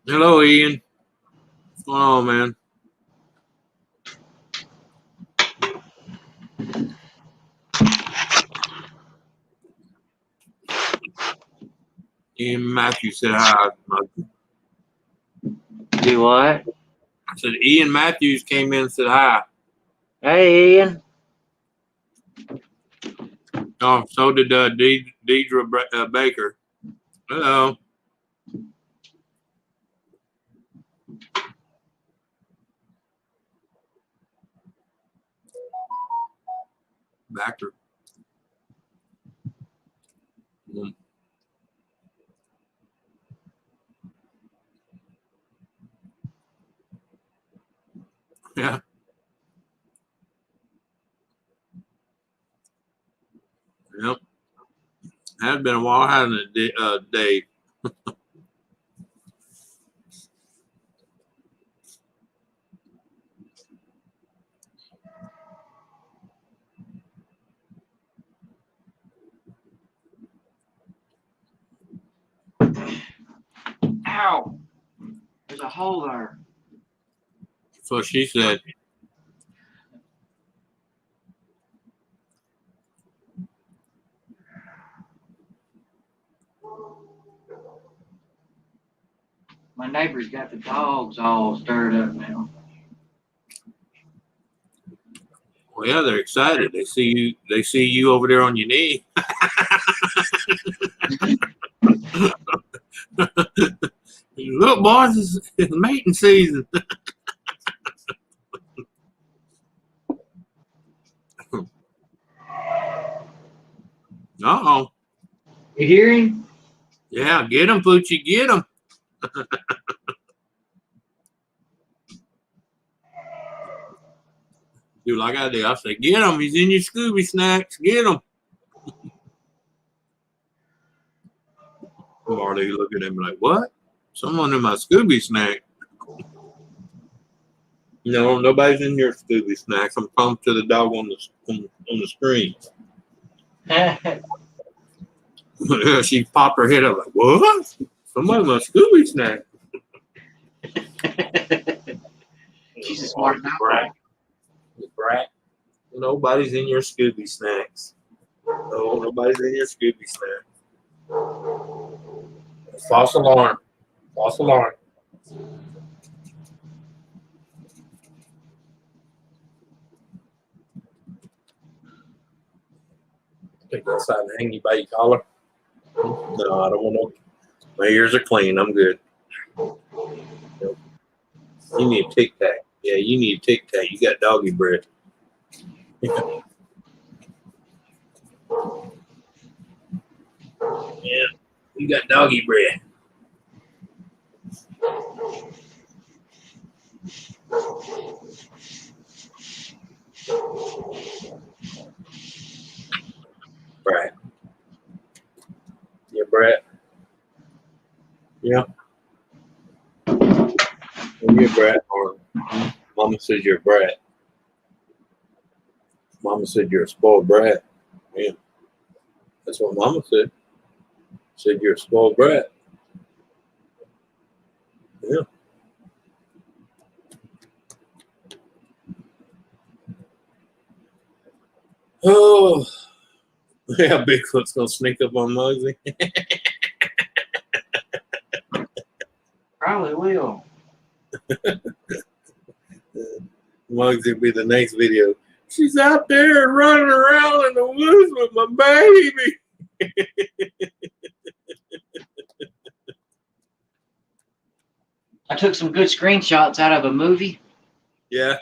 Hello, Ian. What's going on, man? Ian Matthews said hi. Do what? I said Ian Matthews came in and said hi. Hey, Ian. Oh, so did Deidre Baker. Hello. Backer. Yeah. Yep. Has been a while, hasn't it, Dave? Ow. There's a hole there. That's what she said. My neighbor's got the dogs all stirred up now. Well, yeah, they're excited. They see you over there on your knee. Look, boys, it's mating season. Uh-oh. You hear him? Yeah, get him, Poochie, get him. Do like I did. I say, get him. He's in your Scooby snacks. Get him. Marty look at him like, what? Someone in my Scooby snack. No, nobody's in your Scooby snacks. I'm pumped to the dog on the screen. She popped her head up like, what? Somebody in my Scooby snack. She's a smart brat. Brat. Nobody's in your Scooby snacks. No, nobody's in your Scooby snack. False alarm. False alarm. Take that side and hang you by your collar. No, I don't want to. My ears are clean. I'm good. You need Tic Tac. Yeah, you need Tic Tac. You got doggy breath. Yeah, you got doggy breath. Brad. Yeah, Brad. Yeah. Yeah, Brad. Mama says you're a brat. Mama said you're a spoiled brat. Yeah. That's what Mama said. Said you're a spoiled brat. Yeah. Oh, yeah, Bigfoot's gonna sneak up on Muggsy. Probably will. Muggsy will be the next video. She's out there running around in the woods with my baby. I took some good screenshots out of a movie, Yeah.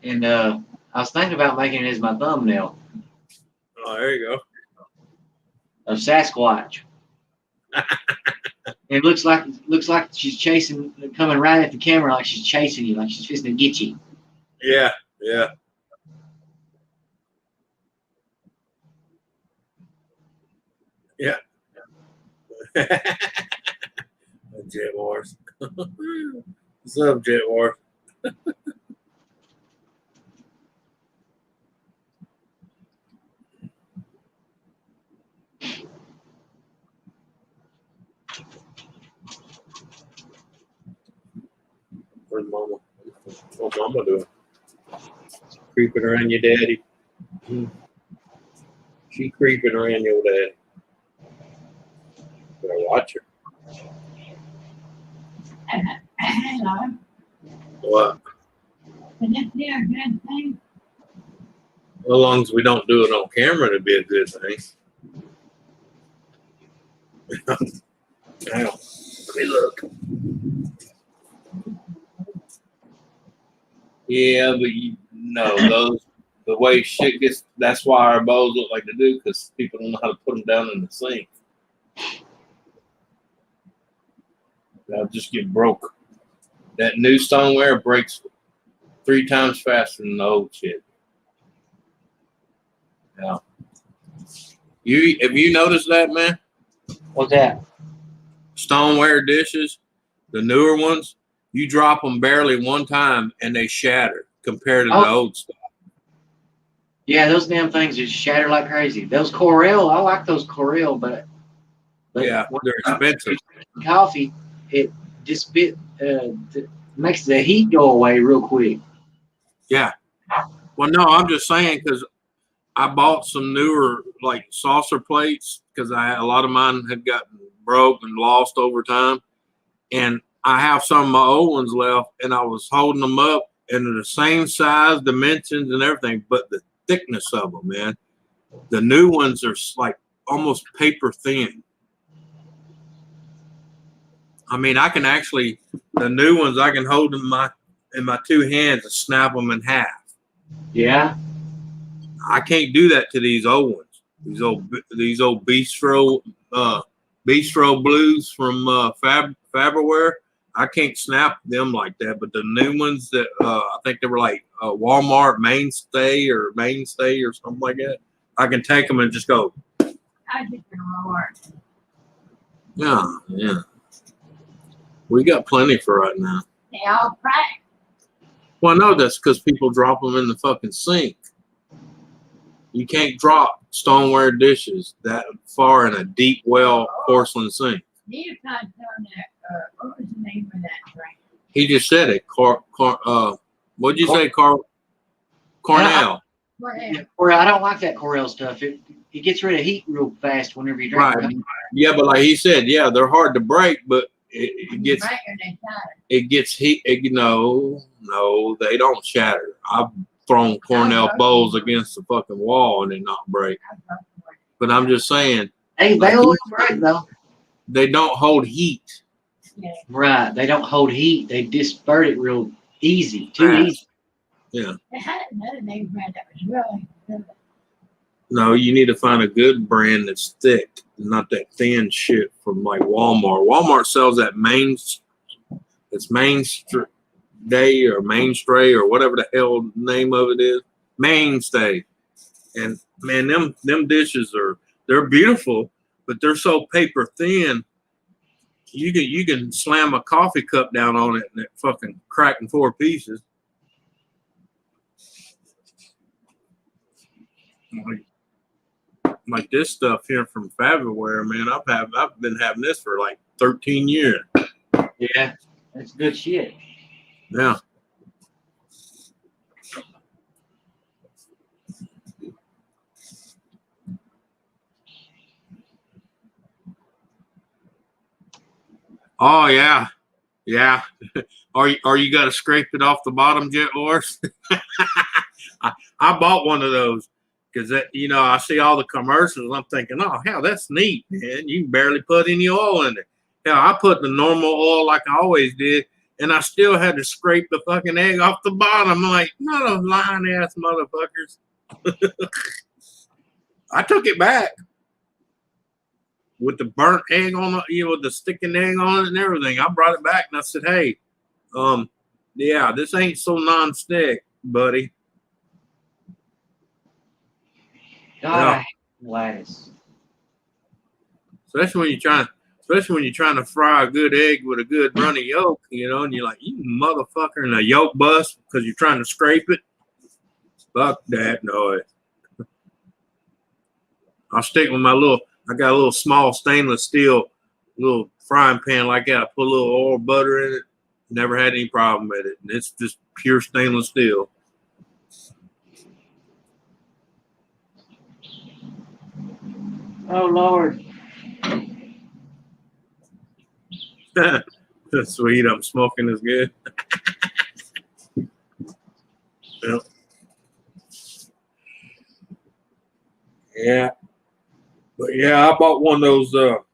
and I was thinking about making it as my thumbnail Oh, there you go. of Sasquatch. It looks like she's chasing, coming right at the camera, like she's chasing you, like she's fixing to get you. Yeah, yeah. Yeah. Jet Wars. What's up, Jet Wars? Where's Mama? What's Mama doing? Creeping around your daddy. She creeping around your daddy. Better watch her. Hello. What? Can this be a good thing? As long as we don't do it on camera, it'd be a good thing. Now, let me look. Yeah, but the way shit gets, that's why our bowls look like they do, because people don't know how to put them down in the sink. They'll just get broke. That new stoneware breaks 3 times faster than the old shit. Yeah. Have you noticed that, man? What's that? Stoneware dishes, the newer ones, you drop them barely one time and they shatter compared to the old stuff. Yeah, those damn things just shatter like crazy. Those Corel, I like those Corel, but Yeah, they're expensive. Coffee, it just makes the heat go away real quick. Yeah. Well, no, I'm just saying because I bought some newer like saucer plates because a lot of mine had gotten broke and lost over time, and I have some of my old ones left, and I was holding them up, and they're the same size, dimensions, and everything, but the thickness of them, man, the new ones are like almost paper thin. I mean, I can actually, the new ones I can hold in my 2 hands and snap them in half. Yeah. I can't do that to these old ones. These old Bistro Blues from Faberware. I can't snap them like that. But the new ones that I think they were like Walmart Mainstay or something like that. I can take them and just go. I just don't know. Yeah. We got plenty for right now. They all crack. Well, no, that's because people drop them in the fucking sink. You can't drop stoneware dishes that far in a deep well porcelain sink. Neither kind of that. What was the name of that drink? He just said it. What'd you say, Cornell? Whatever. I don't like that Corel stuff. It gets rid of heat real fast whenever you drink Right. it. Yeah, but like he said, yeah, they're hard to break, but it gets heat. No, they don't shatter. I've thrown Cornell bowls against the fucking wall and they not break. But I'm just saying. Hey, they don't break though. They don't hold heat. Yeah. Right. They don't hold heat. They disperse it real easy. Too easy. Yeah. They had another name brand that was really good. No, you need to find a good brand that's thick, not that thin shit from like Walmart. Walmart sells that Mainstay or Mainstay or whatever the hell name of it is. Mainstay. And man, them dishes they're beautiful, but they're so paper thin. You can slam a coffee cup down on it and it fucking crack in 4 pieces. Like this stuff here from Fabriware, man. I've been having this for like 13 years. Yeah, that's good shit. Yeah. Oh yeah, yeah. Are you got to scrape it off the bottom yet, Loris? I bought one of those because I see all the commercials. I'm thinking, oh hell, that's neat, man. You can barely put any oil in it. Hell, I put the normal oil like I always did, and I still had to scrape the fucking egg off the bottom. I'm like, not a lying ass motherfuckers. I took it back with the burnt egg on it, with the sticking egg on it and everything. I brought it back and I said, hey, yeah, this ain't so non-stick, buddy. God, I hate lattice. Especially when you're trying to fry a good egg with a good runny yolk, and you're like, you motherfucker, and the yolk bust because you're trying to scrape it. Fuck that noise. I'll stick with I got a little small stainless steel little frying pan like that. I put a little oil, butter in it. Never had any problem with it. And it's just pure stainless steel. Oh, Lord. That's sweet. I'm smoking is good. Yep. Yeah. But yeah, I bought one of those, oh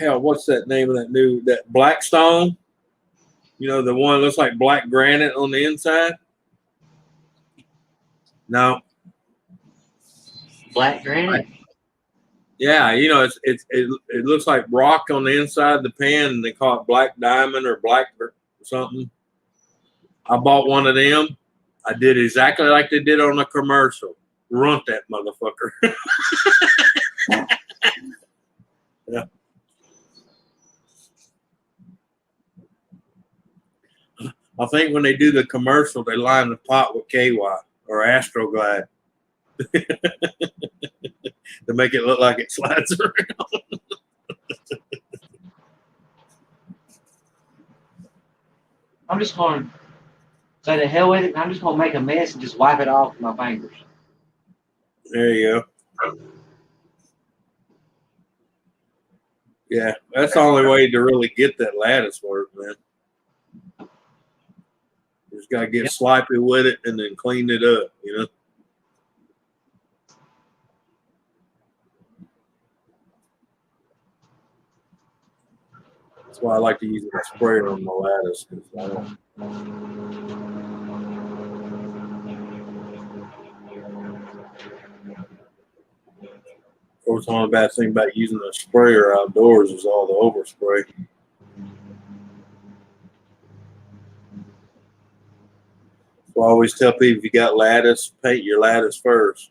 hell, what's that name of that Blackstone? The one that looks like black granite on the inside? No. Black granite? Yeah, it looks like rock on the inside of the pan, and they call it black diamond or black or something. I bought one of them. I did exactly like they did on the commercial. Runt that motherfucker. Yeah. I think when they do the commercial, they line the pot with KY or Astroglide to make it look like it slides around. I'm just going to say the hell with it. I'm just going to make a mess and just wipe it off with my fingers. There you go. Yeah, that's the only way to really get that lattice work, man. You just got to get sloppy with it and then clean it up, That's why I like to use a sprayer on my lattice. Of course, the only bad thing about using a sprayer outdoors is all the overspray. So I always tell people, if you got lattice, paint your lattice first,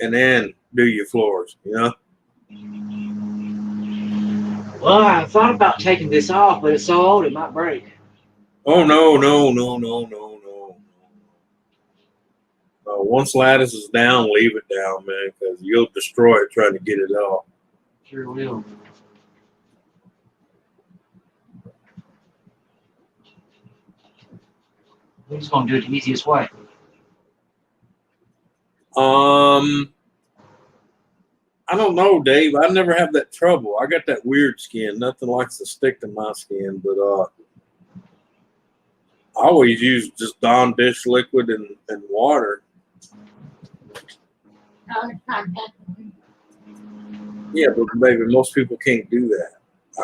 and then do your floors. Well, I thought about taking this off, but it's so old it might break. Oh no. Once lattice is down, leave it down, man, because you'll destroy it trying to get it off. Sure will. We're just going to do it the easiest way. I don't know, Dave. I never have that trouble. I got that weird skin. Nothing likes to stick to my skin, but I always use just Dawn dish liquid and water. Yeah, but baby, most people can't do that.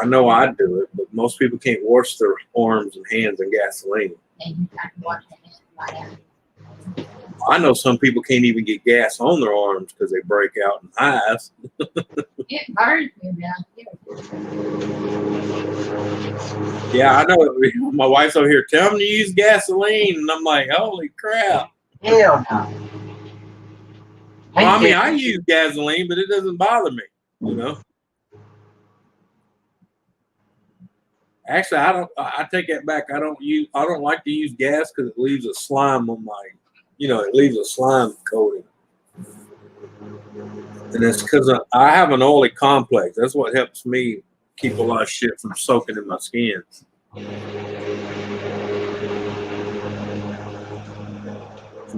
I know I do it, but most people can't wash their arms and hands in gasoline. I know some people can't even get gas on their arms because they break out in hives. It burns me down here. Yeah, I know. My wife's over here telling me to use gasoline, and I'm like, holy crap. Hell no. Well, I mean, I use gasoline, but it doesn't bother me, Actually, I take that back. I don't like to use gas because it leaves a slime on my, it leaves a slime coating. And it's because I have an oily complex. That's what helps me keep a lot of shit from soaking in my skin.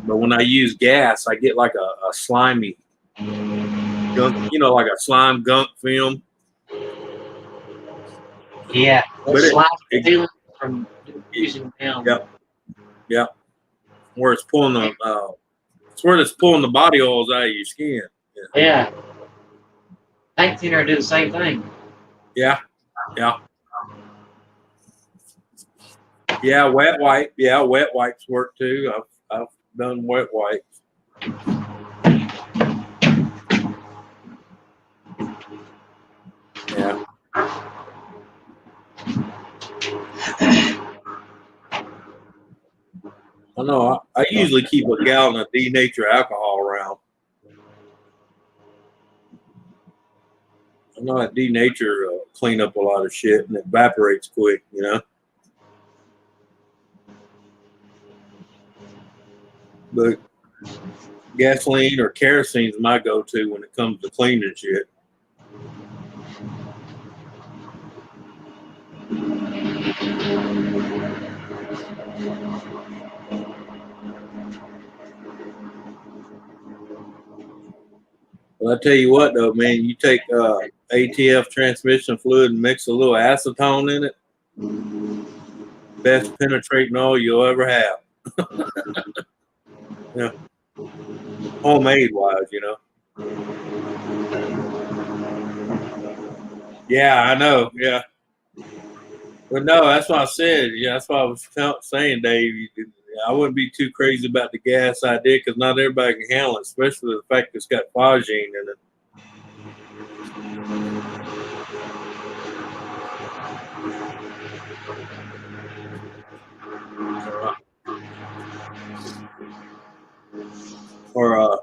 But when I use gas, I get like a slimy gunk, like a slime gunk film. Yeah, But slime feeling from using them. Yep. Where it's pulling it's where it's pulling the body oils out of your skin. Yeah. Tank thinner do the same thing. Yeah. Yeah, wet wipe. Yeah, wet wipes work too. I've done wet wipes. Yeah. I know. I usually keep a gallon of denature alcohol around. I know that denature clean up a lot of shit and it evaporates quick, But gasoline or kerosene is my go-to when it comes to cleaning shit. Well, I tell you what, though, man, you take ATF transmission fluid and mix a little acetone in it, best penetrating oil you'll ever have. Yeah. Homemade wise, Yeah, I know. Yeah. But no, that's what I said. Yeah, that's what I was saying, Dave. I wouldn't be too crazy about the gas idea because not everybody can handle it, especially the fact it's got phosgene in it. Or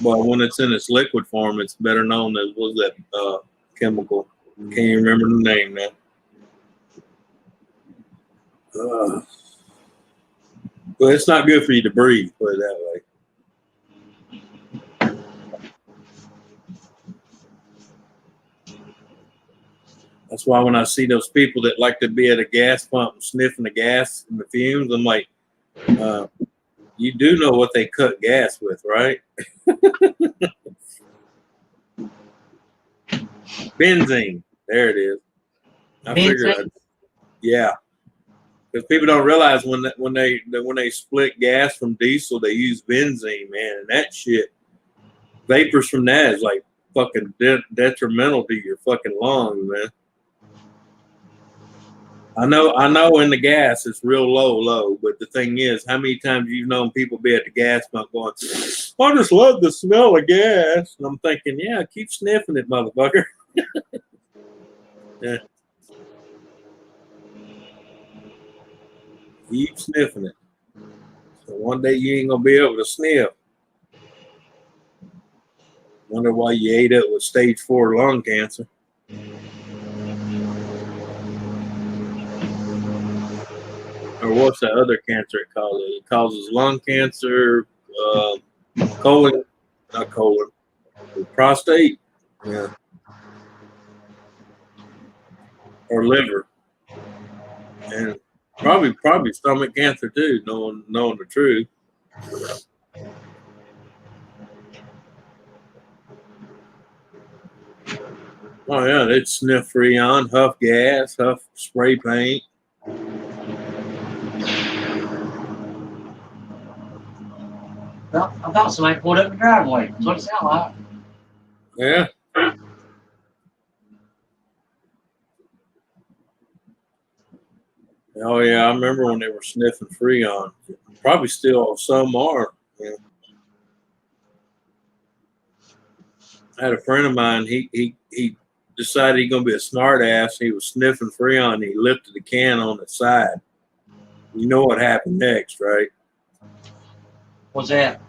well, when it's in its liquid form, it's better known as what's that chemical? Can't even remember the name now. Well, it's not good for you to breathe, put it that way. That's why when I see those people that like to be at a gas pump and sniffing the gas and the fumes, I'm like, you do know what they cut gas with, right? Benzene. There it is. I figured. Yeah. Because people don't realize when they split gas from diesel, they use benzene, man, and that shit, vapors from that is like fucking detrimental to your fucking lungs, man. I know in the gas it's real low, but the thing is, how many times you've known people be at the gas pump going, I just love the smell of gas, and I'm thinking, yeah, keep sniffing it, motherfucker. Yeah. Keep sniffing it. So one day you ain't gonna be able to sniff. Wonder why you ate up with stage 4 lung cancer. Or what's that other cancer it causes? It causes lung cancer, prostate, yeah, or liver, and probably stomach cancer too. Knowing the truth. Oh yeah, they'd sniff Freon, huff gas, huff spray paint. Well, I thought somebody pulled up the driveway. That's what it sounded like. Yeah. Oh yeah, I remember when they were sniffing Freon. Probably still some are. Yeah. I had a friend of mine. He decided he's gonna be a smart ass. He was sniffing Freon. And he lifted the can on the side. You know what happened next, right? What's that?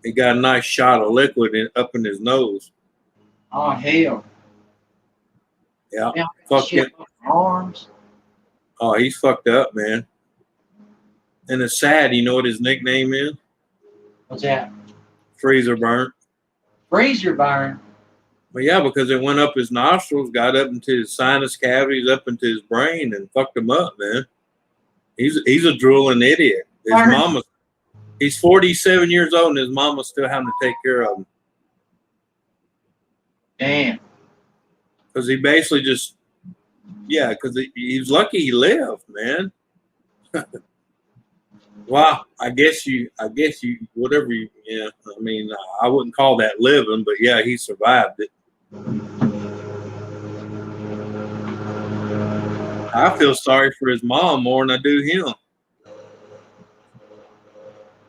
He got a nice shot of liquid up in his nose. Oh hell. Yeah. Shit, arms. Oh, he's fucked up, man. And it's sad. You know what his nickname is? What's that? Freezer burn. Freezer burn. But yeah, because it went up his nostrils, got up into his sinus cavities, up into his brain, and fucked him up, man. He's a drooling idiot. His mama, he's 47 years old, and his mama's still having to take care of him. Damn. Because he basically just, yeah, because he's lucky he lived, man. Well, I guess you, whatever you, yeah. I mean, I wouldn't call that living, but yeah, he survived it. I feel sorry for his mom more than I do him.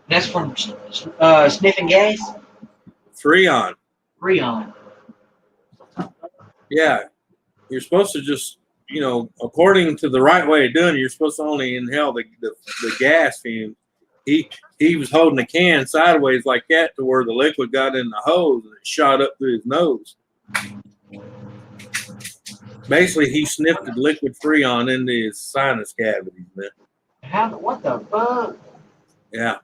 That's from sniffing gas? Freon. Freon. Yeah. You're supposed to just, you know, according to the right way of doing it, you're supposed to only inhale the gas fume. He was holding the can sideways like that to where the liquid got in the hose and it shot up through his nose. Basically, he sniffed the liquid Freon into his sinus cavities, man. What the fuck? Yeah.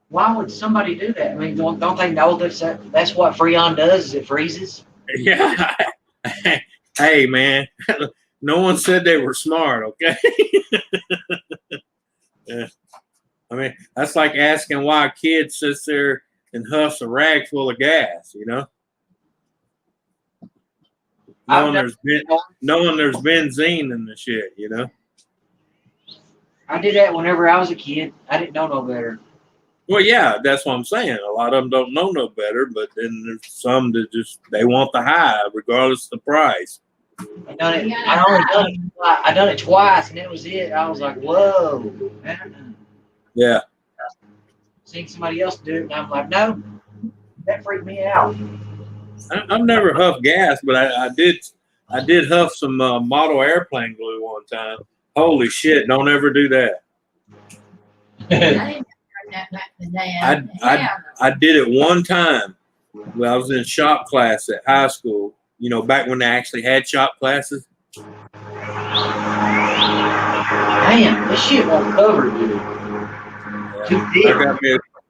Why would somebody do that? I mean, don't they know that's what Freon does? Is it freezes? Yeah. Hey, man. No one said they were smart, okay? Yeah. I mean, that's like asking why a kid sits there and huffs a rag full of gas, you know? Knowing there's benzene in the shit, you know? I did that whenever I was a kid. I didn't know no better. Well, yeah, that's what I'm saying. A lot of them don't know no better, but then there's some that just, they want the high regardless of the price. I done it twice, and that was it. I was like, whoa. Yeah. Seen somebody else do it, and I'm like, no, that freaked me out. I've never huffed gas, but I did huff some model airplane glue one time. Holy shit! Don't ever do that. I did it one time when I was in shop class at high school. You know, back when they actually had shop classes. Damn, this shit won't cover you.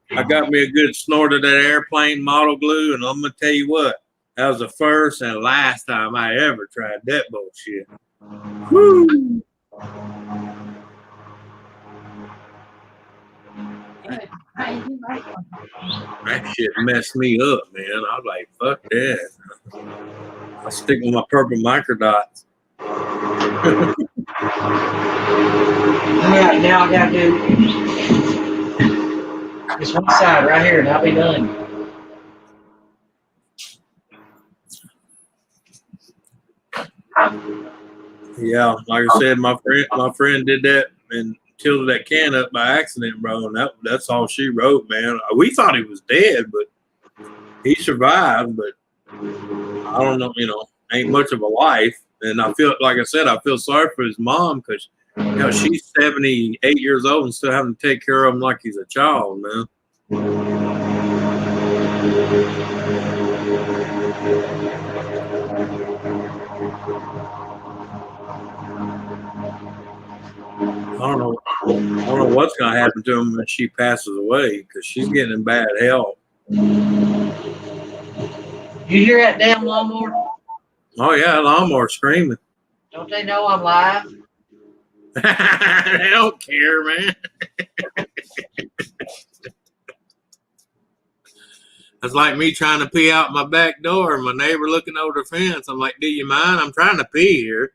I got me a good snort of that airplane model glue, and I'm gonna tell you what, that was the first and last time I ever tried that bullshit. Woo! That shit messed me up, man. I was like, fuck that. I'll stick with my purple microdots. Alright, now I gotta do this one side right here, and I'll be done. Yeah, like I said, my friend did that and tilted that can up by accident, bro, and that's all she wrote, man. We thought he was dead, but he survived, but I don't know, you know, ain't much of a life. And I feel, like I said, I feel sorry for his mom because, you know, she's 78 years old and still having to take care of him like he's a child, man. I don't know what's going to happen to him when she passes away because she's getting in bad health. You hear that damn lawnmower? Oh, yeah, lawnmower screaming. Don't they know I'm live? They don't care, man. It's like me trying to pee out my back door and my neighbor looking over the fence. I'm like, do you mind? I'm trying to pee here.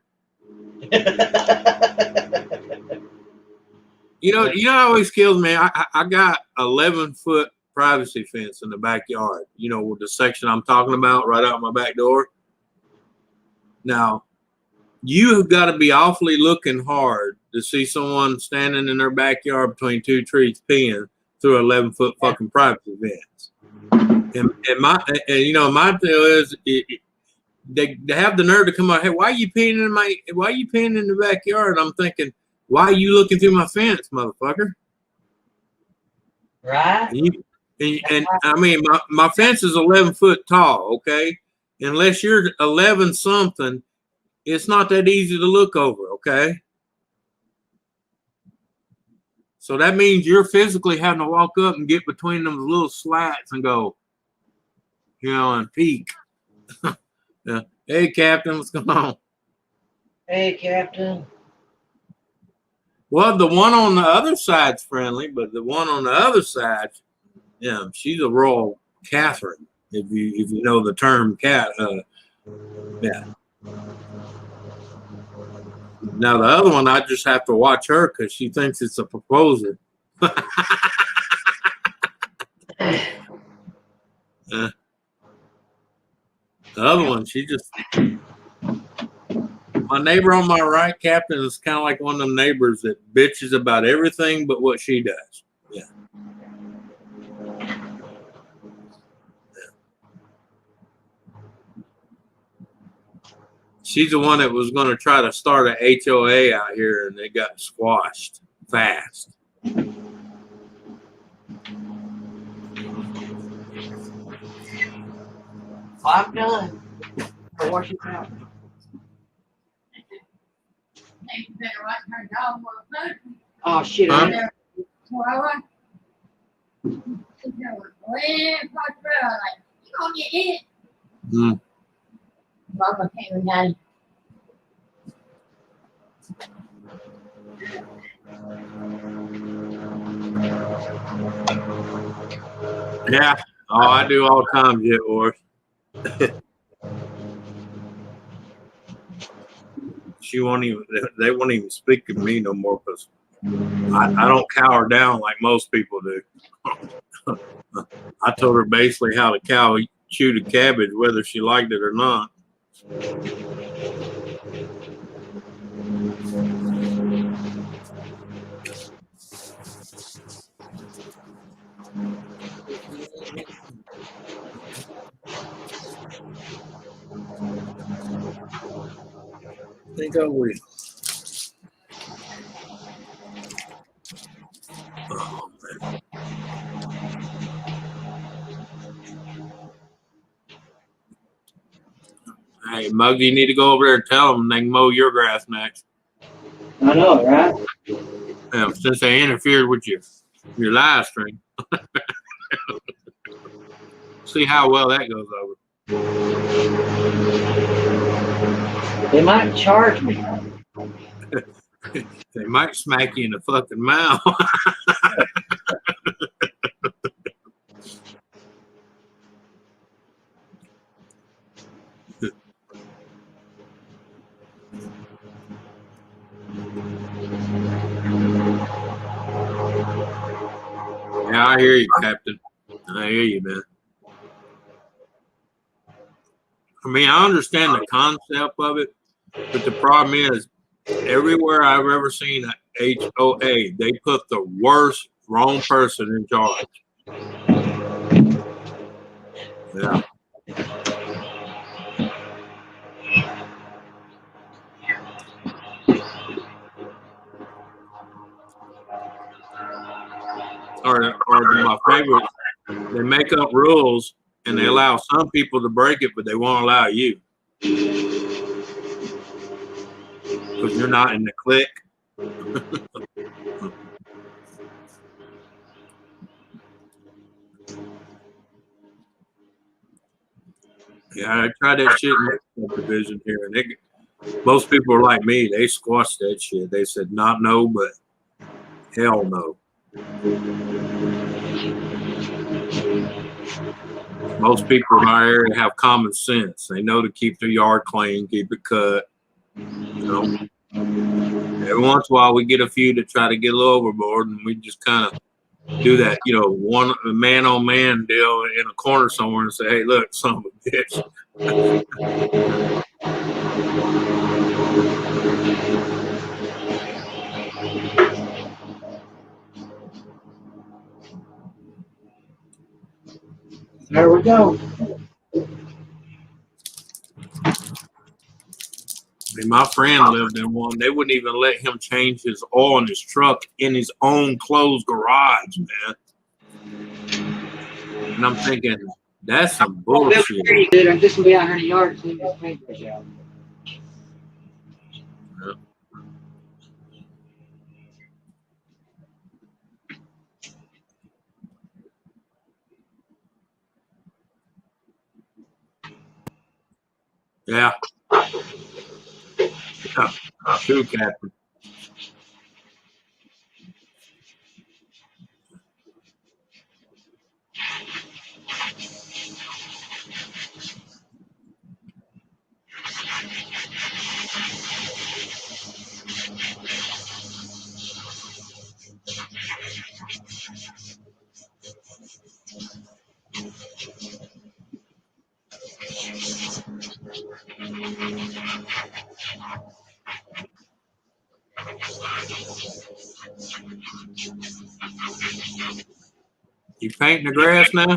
You know, it always kills me. I got 11-foot privacy fence in the backyard, you know, with the section I'm talking about right out my back door. Now, you have got to be awfully looking hard to see someone standing in their backyard between two trees peeing through an 11-foot fucking privacy fence. And my deal is they have the nerve to come out. Hey, why are you peeing in the backyard? And I'm thinking, why are you looking through my fence, motherfucker? Right. And I mean, my fence is 11 foot tall. Okay, unless you're 11 something, it's not that easy to look over. Okay. So that means you're physically having to walk up and get between them little slats and go, you know, and peek. Yeah. Hey, Captain, what's going on? Hey, Captain. Well, the one on the other side's friendly, but the one on the other side, yeah, she's a Royal Catherine. If you know the term cat, yeah. Now the other one, I just have to watch her because she thinks it's a proposal. The other one, she just. My neighbor on my right, Captain, is kind of like one of them neighbors that bitches about everything but what she does. Yeah. She's the one that was going to try to start an HOA out here, and they got squashed fast. I'm done. I wash it out. You better watch her dog for food. Oh shit! Huh? Chihuahua. She's going way across the road. Like, you gonna get hit. Mm. Mama came and got him. Yeah. Oh, I do all the time, Jet Wars. They won't even speak to me no more because I don't cower down like most people do. I told her basically how the cow chewed a cabbage, whether she liked it or not. I think I will. Oh, man. Hey, Muggy, you need to go over there and tell them they can mow your grass next. I know, right? Yeah, since they interfered with your live stream. See how well that goes over. They might charge me. They might smack you in the fucking mouth. Yeah, I hear you, Captain. I hear you, man. I mean, I understand the concept of it, but the problem is, everywhere I've ever seen a HOA, they put the worst, wrong person in charge. Yeah. Or my favorite, they make up rules and they allow some people to break it, but they won't allow you because you're not in the clique. Yeah, I tried that shit in my subdivision here, and most people are like me. They squashed that shit. They said not no, but hell no. Most people in our area have common sense. They know to keep their yard clean, keep it cut. You know, every once in a while we get a few that try to get a little overboard, and we just kind of do that, you know, one man on man deal in a corner somewhere and say, "Hey, look, son of a bitch." There we go. I mean, my friend lived in one. They wouldn't even let him change his oil in his truck in his own closed garage, man. And I'm thinking, that's some bullshit. Dude, I'm just gonna be out here in the yard cleaning this paintbrush out. Yeah. True, Captain. You painting the grass now?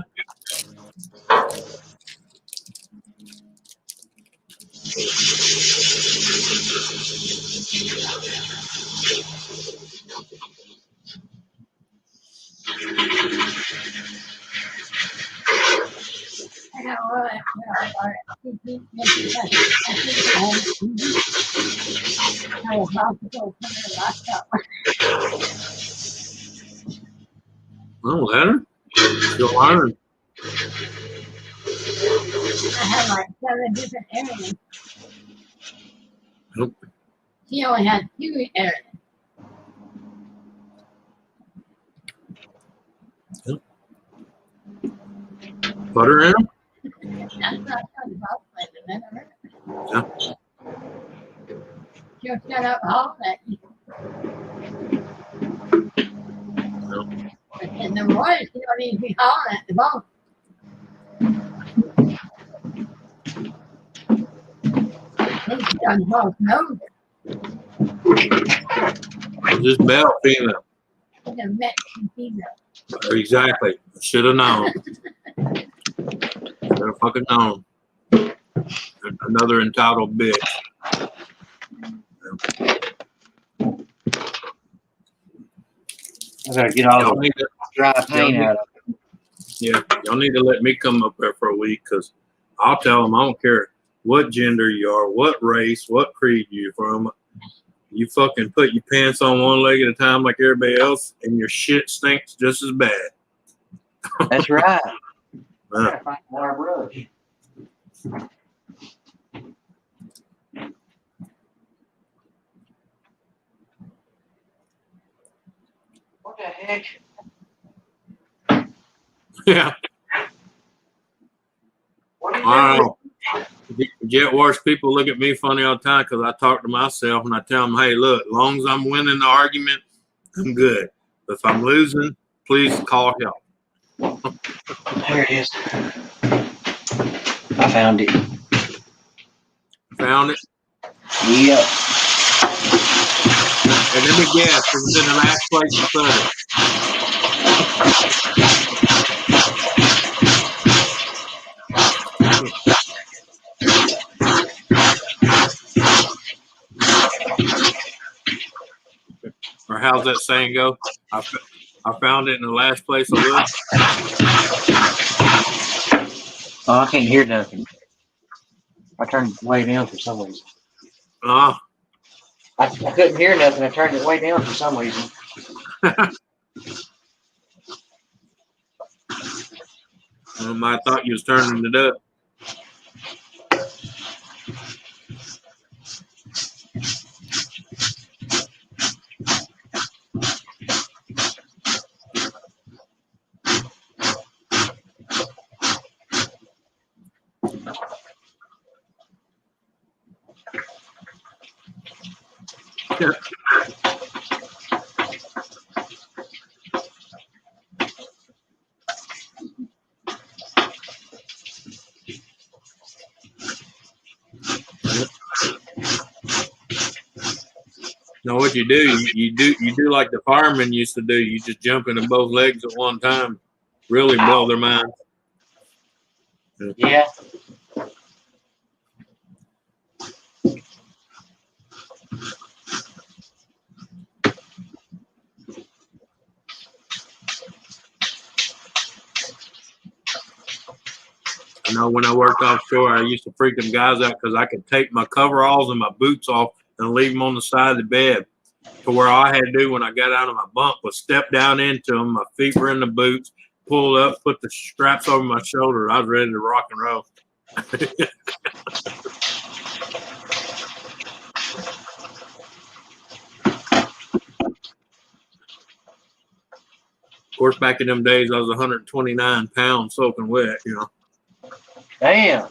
I know what I was about to go put it locked up. Well, let her. She'll learn. I had like 7 different areas. Nope. She only had 2 areas. Put her in them. That's not the house plan, remember? Yeah. She'll shut up all that. But in the morning, she don't need to be hauling at the boat. Then she done both noses. This Belle female. She's a Mexican female. Exactly. Should have known. Should have fucking known. Another entitled bitch. I gotta get all Y'all the need to, dry paint out of it. yeah, y'all need to let me come up there for a week because I'll tell them I don't care what gender you are, what race, what creed you're from. You fucking put your pants on one leg at a time like everybody else, and your shit stinks just as bad. That's right. Uh, Gotta find more brush. What the heck? yeah. What are you I doing? don't know. Get worse. People look at me funny all the time because I talk to myself and I tell them, hey, look, as long as I'm winning the argument, I'm good. But if I'm losing, please call help. There it is. I found it. Found it. Yep. And let me guess, it was in the last place you put it. Or how's that saying go? I found it in the last place I looked. Oh, I can't hear nothing. I turned it way down for some reason. Oh, I couldn't hear nothing. I turned it way down for some reason. I thought you was turning it up. Know what you do? You do like the firemen used to do. You just jump into both legs at one time. Really blow their mind. Yeah. I know when I worked offshore, I used to freak them guys out because I could take my coveralls and my boots off and leave them on the side of the bed. To where all I had to do when I got out of my bunk was step down into them. My feet were in the boots, pull up, put the straps over my shoulder. I was ready to rock and roll. Of course, back in them days, I was 129 pounds soaking wet, you know. Damn.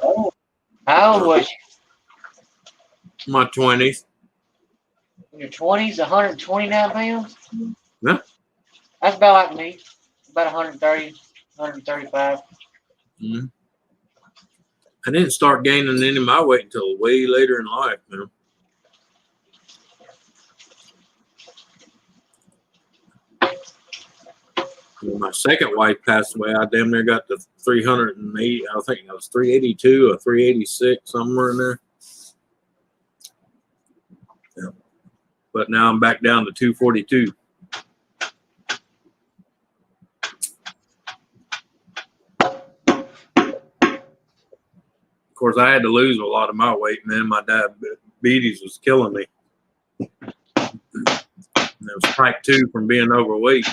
How old was you? My 20s. In your 20s, 129 pounds? Yeah. That's about like me. About 130, 135. Mm-hmm. I didn't start gaining any of my weight until way later in life, man. When my second wife passed away, I damn near got to 380. I think I was 382 or 386, somewhere in there. Yeah. But now I'm back down to 242. Of course, I had to lose a lot of my weight, man. My diabetes was killing me. And it was type 2 from being overweight.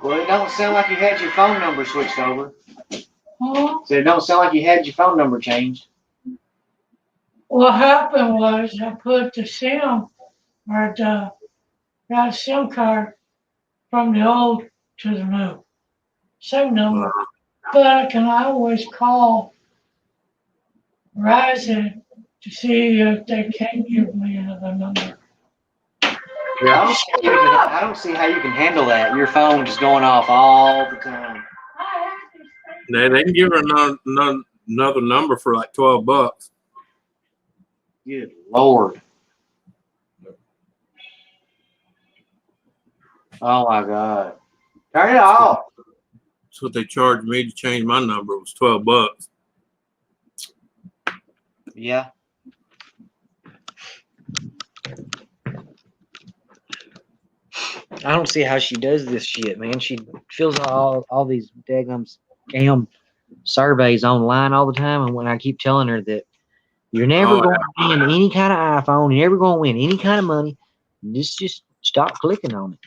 Well, it don't sound like you had your phone number switched over. Huh? So it don't sound like you had your phone number changed. What happened was I put the SIM or got a SIM card from the old to the new. Same number. But I can always call Verizon to see if they can give me another number. Yeah. I don't see how you can handle that. Your phone just going off all the time. They can give her another number for like $12. Good Lord. Oh my God. Turn it off. That's what they charged me to change my number. It was $12. Yeah. I don't see how she does this shit, man. She fills out all these daggum scam surveys online all the time, and when I keep telling her that you're never going to win any kind of iPhone, you're never going to win any kind of money, just stop clicking on it.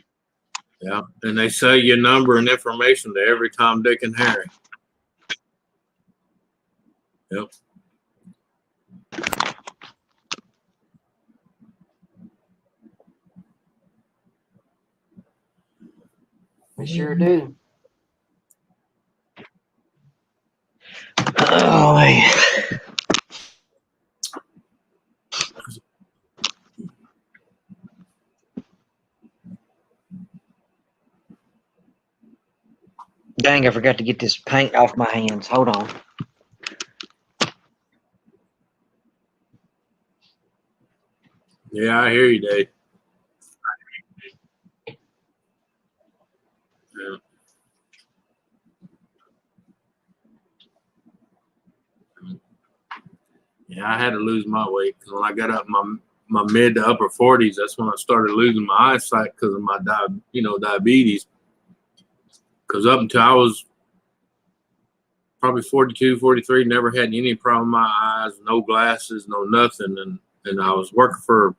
Yeah, and they sell your number and information to every Tom, Dick, and Harry. Yep. They sure do. Oh, man. Dang, I forgot to get this paint off my hands. Hold on. Yeah, I hear you, Dave. Yeah. Yeah, I had to lose my weight because when I got up my mid to upper 40s, that's when I started losing my eyesight because of my diabetes. Because up until I was probably 42, 43, never had any problem with my eyes, no glasses, no nothing. And I was working for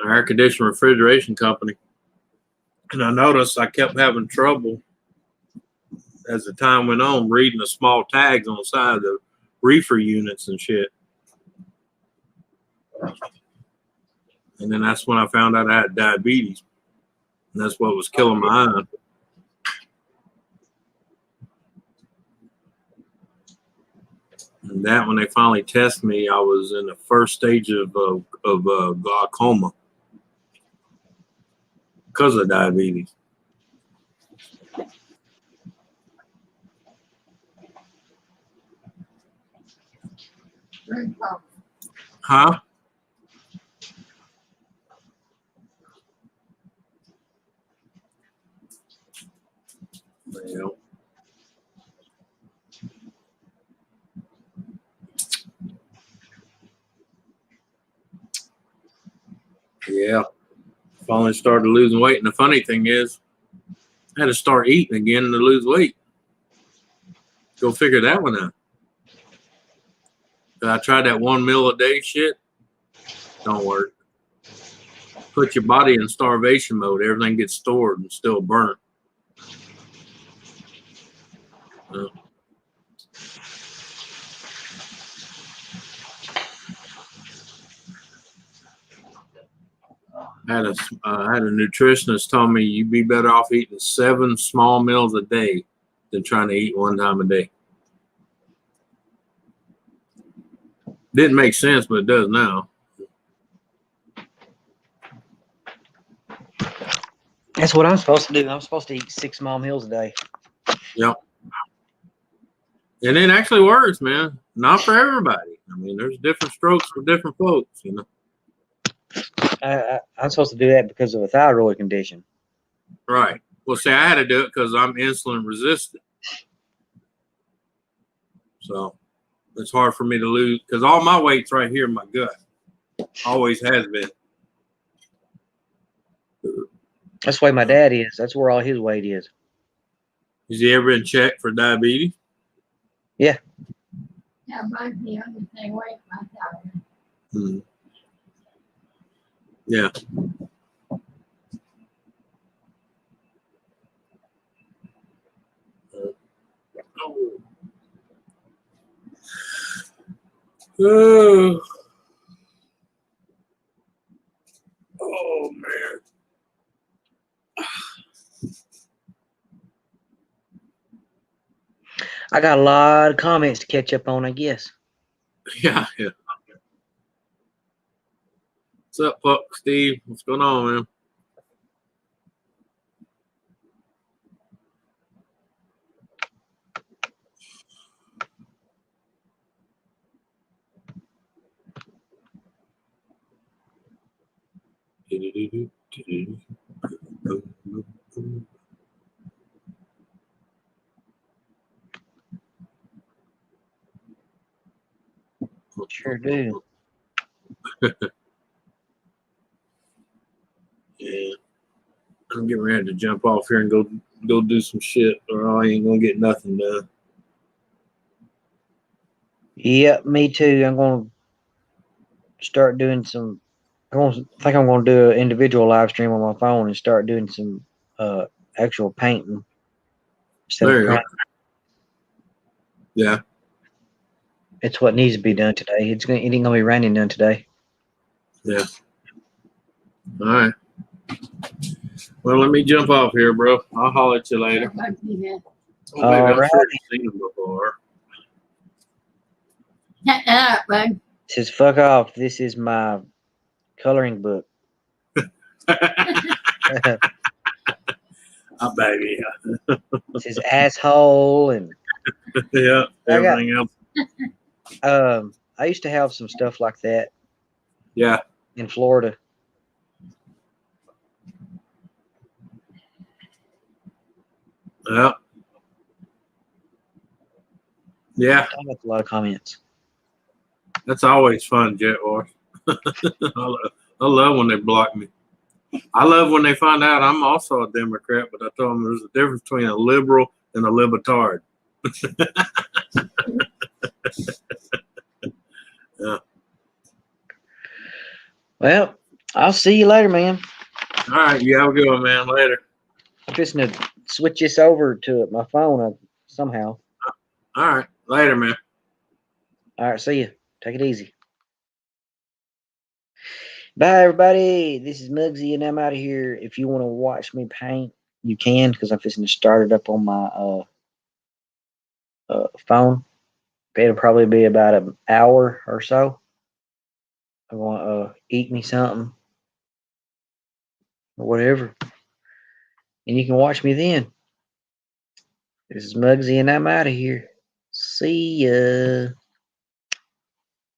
an air conditioning refrigeration company. And I noticed I kept having trouble as the time went on reading the small tags on the side of the reefer units and shit. And then that's when I found out I had diabetes. And that's what was killing my eye. And that when they finally tested me, I was in the first stage of glaucoma because of diabetes. Huh? Well, yeah. Finally started losing weight. And the funny thing is, I had to start eating again to lose weight. Go figure that one out. I tried that 1 meal a day shit. Don't work. put your body in starvation mode. Everything gets stored and still burnt. I had a nutritionist tell me you'd be better off eating 7 small meals a day than trying to eat 1 time a day. Didn't make sense, but it does now. That's what I'm supposed to do. I'm supposed to eat 6 small meals a day. Yep. And it actually works, man. Not for everybody. I mean, there's different strokes for different folks, you know. I'm supposed to do that because of a thyroid condition. Right. Well, see, I had to do it because I'm insulin resistant. So it's hard for me to lose because all my weight's right here in my gut. Always has been. That's the way my dad is. That's where all his weight is. Has he ever been checked for diabetes? Yeah. Yeah, mine's the only thing weight my thyroid. Hmm. Yeah. Oh. Oh man. I got a lot of comments to catch up on, I guess. Yeah. What's up, Puck Steve? What's going on, man? Sure do. Yeah. I'm getting ready to jump off here and go do some shit, or I ain't gonna get nothing done. Yep, me too. I'm going to start doing some. I think I'm going to do an individual live stream on my phone and start doing some actual painting. There you go. Yeah. It's what needs to be done today. It ain't going to be raining none today. Yeah. All right. Well, let me jump off here, bro. I'll holler at you later. Yeah. Oh, maybe I'm Alright. sure you've seen him before. Shut that up, bud. It says, fuck off. This is my coloring book. I baby. It says asshole and Yeah. Everything else. I used to have some stuff like that Yeah. in Florida. Yeah. Yeah. I got a lot of comments. That's always fun, Jet Horse. I love when they block me. I love when they find out I'm also a Democrat, but I told them there's a difference between a liberal and a libertard. Yeah. Well, I'll see you later, man. All right. You have a good one, man. Later. I'm just going to switch this over to my phone somehow. All right. Later, man. All right, see you. Take it easy. Bye, everybody. This is Muggsy, and I'm out of here. If you want to watch me paint, you can, because I'm fixing to start it up on my phone. It'll probably be about an hour or so. I want to eat me something or whatever, and you can watch me then. This is Muggsy, and I'm out of here. See ya.